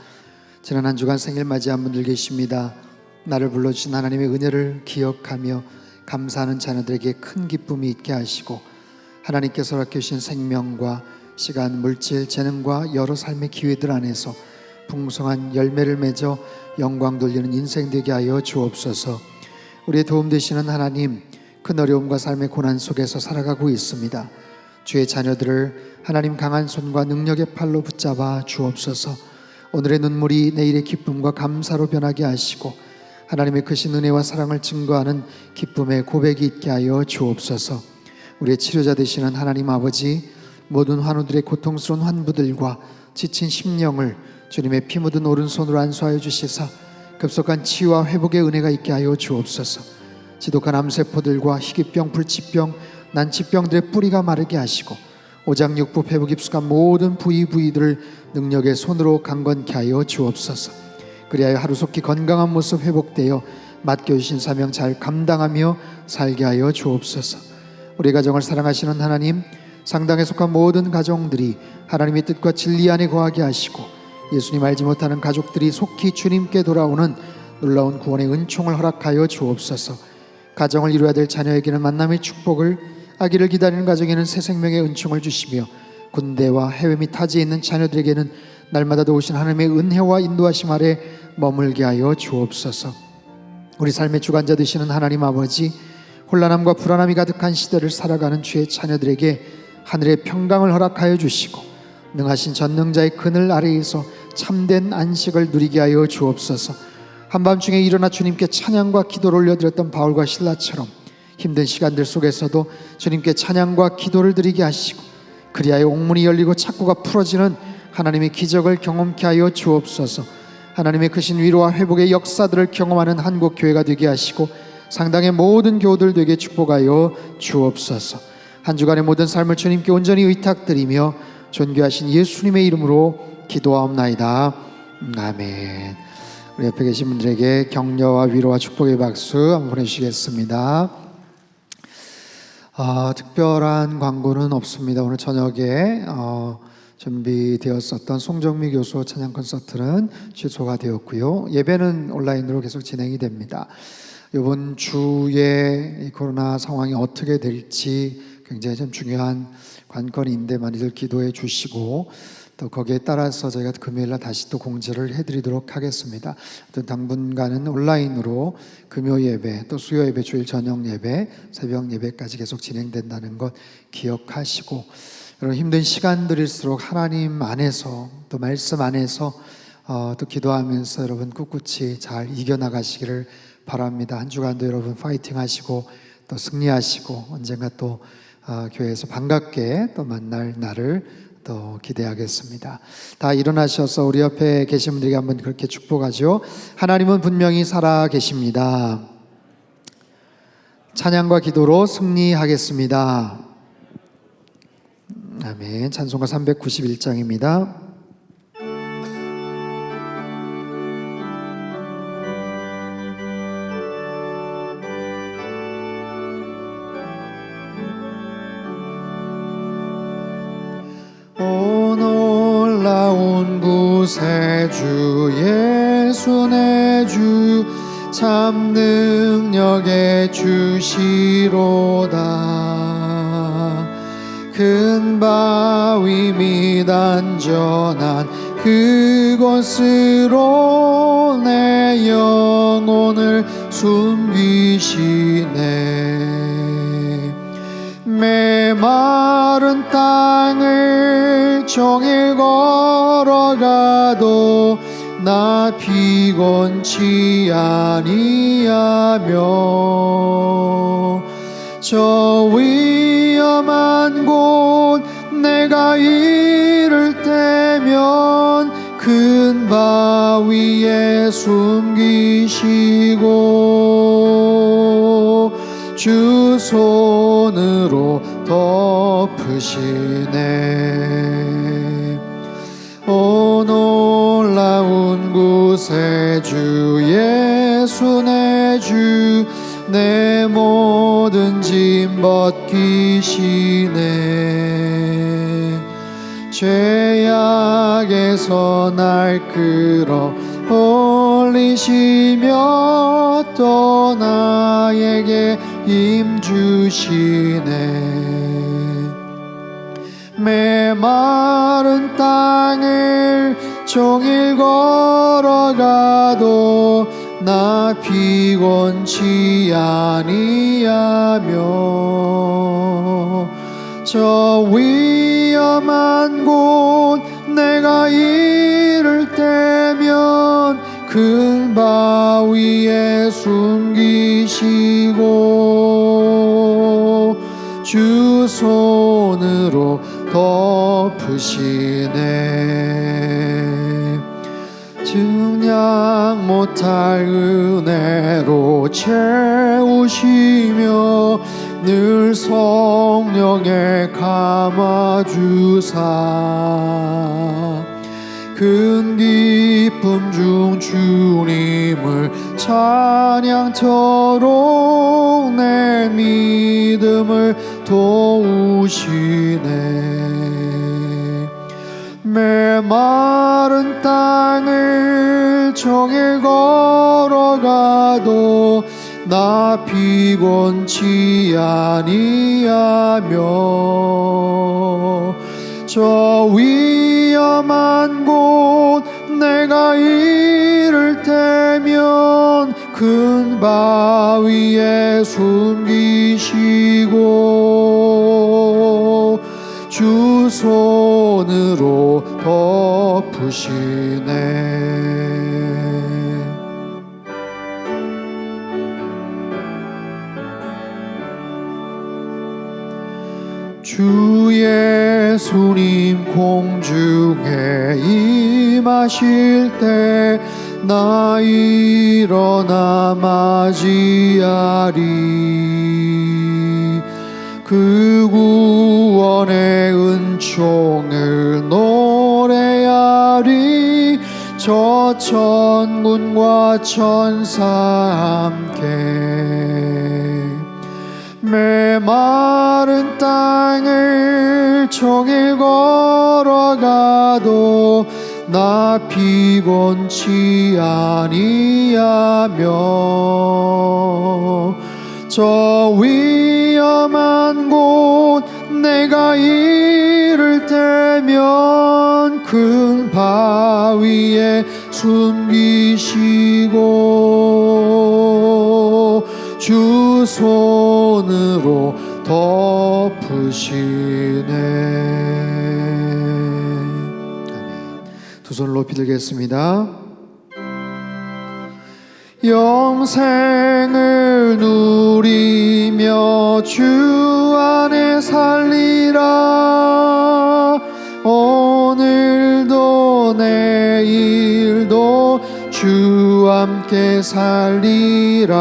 S5: 지난 한 주간 생일 맞이한 분들 계십니다. 나를 불러주신 하나님의 은혜를 기억하며 감사하는 자녀들에게 큰 기쁨이 있게 하시고 하나님께서 허락해 주신 생명과 시간, 물질, 재능과 여러 삶의 기회들 안에서 풍성한 열매를 맺어 영광 돌리는 인생 되게 하여 주옵소서. 우리의 도움 되시는 하나님, 큰 어려움과 삶의 고난 속에서 살아가고 있습니다. 주의 자녀들을 하나님 강한 손과 능력의 팔로 붙잡아 주옵소서. 오늘의 눈물이 내일의 기쁨과 감사로 변하게 하시고 하나님의 크신 은혜와 사랑을 증거하는 기쁨의 고백이 있게 하여 주옵소서. 우리의 치료자 되시는 하나님 아버지, 모든 환우들의 고통스러운 환부들과 지친 심령을 주님의 피 묻은 오른손으로 안수하여 주시사 급속한 치유와 회복의 은혜가 있게 하여 주옵소서. 지독한 암세포들과 희귀병, 불치병, 난치병들의 뿌리가 마르게 하시고 오장육부, 폐부 깊숙한 모든 부위들을 능력의 손으로 강건케 하여 주옵소서. 그리하여 하루속히 건강한 모습 회복되어 맡겨주신 사명 잘 감당하며 살게 하여 주옵소서. 우리 가정을 사랑하시는 하나님, 상당에 속한 모든 가정들이 하나님의 뜻과 진리 안에 거하게 하시고 예수님 알지 못하는 가족들이 속히 주님께 돌아오는 놀라운 구원의 은총을 허락하여 주옵소서. 가정을 이루어야 될 자녀에게는 만남의 축복을, 아기를 기다리는 가정에는 새 생명의 은총을 주시며 군대와 해외 및 타지에 있는 자녀들에게는 날마다 도우신 하나님의 은혜와 인도하심 아래 머물게 하여 주옵소서. 우리 삶의 주관자 되시는 하나님 아버지, 혼란함과 불안함이 가득한 시대를 살아가는 주의 자녀들에게 하늘의 평강을 허락하여 주시고 능하신 전능자의 그늘 아래에서 참된 안식을 누리게 하여 주옵소서. 한밤중에 일어나 주님께 찬양과 기도를 올려드렸던 바울과 실라처럼 힘든 시간들 속에서도 주님께 찬양과 기도를 드리게 하시고 그리하여 옥문이 열리고 착고가 풀어지는 하나님의 기적을 경험케 하여 주옵소서. 하나님의 크신 위로와 회복의 역사들을 경험하는 한국교회가 되게 하시고 상당의 모든 교우들 되게 축복하여 주옵소서. 한 주간의 모든 삶을 주님께 온전히 의탁드리며 존귀하신 예수님의 이름으로 기도하옵나이다. 아멘. 우리 옆에 계신 분들에게 격려와 위로와 축복의 박수 한번 보내주시겠습니다. 특별한 광고는 없습니다. 오늘 저녁에 준비되었었던 송정미 교수 찬양 콘서트는 취소가 되었고요. 예배는 온라인으로 계속 진행이 됩니다. 이번 주에 이 코로나 상황이 어떻게 될지 굉장히 좀 중요한 관건인데 많이들 기도해 주시고 또 거기에 따라서 저희가 금요일날 다시 또 공지를 해드리도록 하겠습니다. 당분간은 온라인으로 금요 예배, 또 수요 예배, 주일 저녁 예배, 새벽 예배까지 계속 진행된다는 것 기억하시고 여러분 힘든 시간들일수록 하나님 안에서 또 말씀 안에서 또 기도하면서 여러분 꿋꿋이 잘 이겨나가시기를 바랍니다. 한 주간도 여러분 파이팅 하시고 또 승리하시고 언젠가 또 교회에서 반갑게 또 만날 날을 또 기대하겠습니다. 다 일어나셔서 우리 옆에 계신 분들에게 한번 그렇게 축복하죠. 하나님은 분명히 살아 계십니다. 찬양과 기도로 승리하겠습니다. 아멘. 찬송가 391장입니다. 오 놀라운 구세주 예수 내 주 참 능력의 주시로다. 큰 바위 및 안전한 그곳으로 내 영혼을 숨기시네. 메마른 땅을 종일 걸어가도 나 피곤치 아니하며 저 위험한 곳 내가 이를 때면 큰 바위에 숨기시고 주 손으로 덮으시네. 오 놀라운 구세주 예수 내 주 내 모든 짐 벗기시네. 죄악에서 날 끌어 올리시며 또 나에게 힘 주시네. 메마른 땅을 종일 걸어가도 나 피곤치 아니하며 저 위험한 곳 내가 이를 때면 큰 바위에 숨기시고 주 손으로 덮으시네. 증량 못할 은혜로 채우시며 늘 성령에 감아주사 큰 기쁨 중 주님을 찬양토록 내 믿음을 도우시네. 메마른 땅을 종일 걸어가도 나 피곤치 아니하며 저 위험한 곳 내가 이를 때면 큰 바위에 숨기시고 주 손으로 덮으시네. 주 예수님 공중에 임하실 때 나 일어나 맞이하리. 그 구원의 은총을 노래하리. 저 천군과 천사 함께 메마른 땅을 종일 걸어가도 나 피곤치 아니하며 저 위험한 곳 내가 이를 때면 큰 바위에 숨기시고 주 손으로 덮으시네. 두 손을 높이 들겠습니다. 영생을 누리며 주 안에 살리라. 함께 살리라.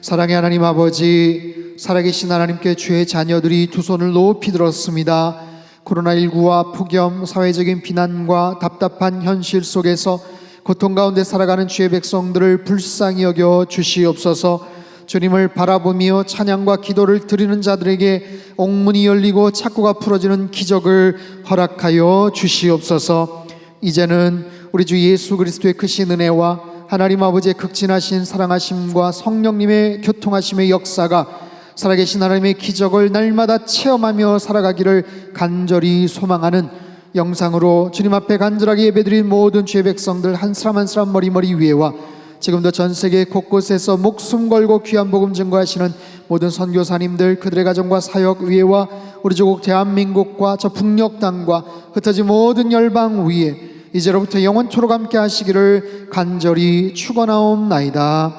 S5: 사랑의 하나님 아버지, 살아계신 하나님께 주의 자녀들이 두 손을 높이 들었습니다. 코로나19와 폭염, 사회적인 비난과 답답한 현실 속에서 고통 가운데 살아가는 주의 백성들을 불쌍히 여겨 주시옵소서. 주님을 바라보며 찬양과 기도를 드리는 자들에게 옥문이 열리고 착고가 풀어지는 기적을 허락하여 주시옵소서. 이제는 우리 주 예수 그리스도의 크신 은혜와 하나님 아버지의 극진하신 사랑하심과 성령님의 교통하심의 역사가 살아계신 하나님의 기적을 날마다 체험하며 살아가기를 간절히 소망하는 영상으로 주님 앞에 간절하게 예배드린 모든 주의 백성들 한 사람 한 사람 머리 위에와 지금도 전 세계 곳곳에서 목숨 걸고 귀한 복음 증거하시는 모든 선교사님들, 그들의 가정과 사역 위에와 우리 조국 대한민국과 저 북녘 땅과 흩어진 모든 열방 위에 이제로부터 영원토록 함께 하시기를 간절히 축원하옵나이다.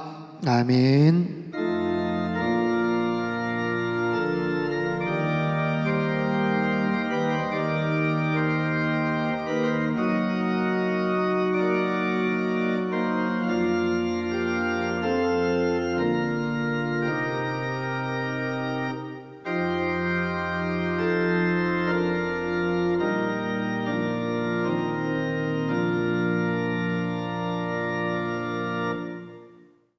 S5: 아멘.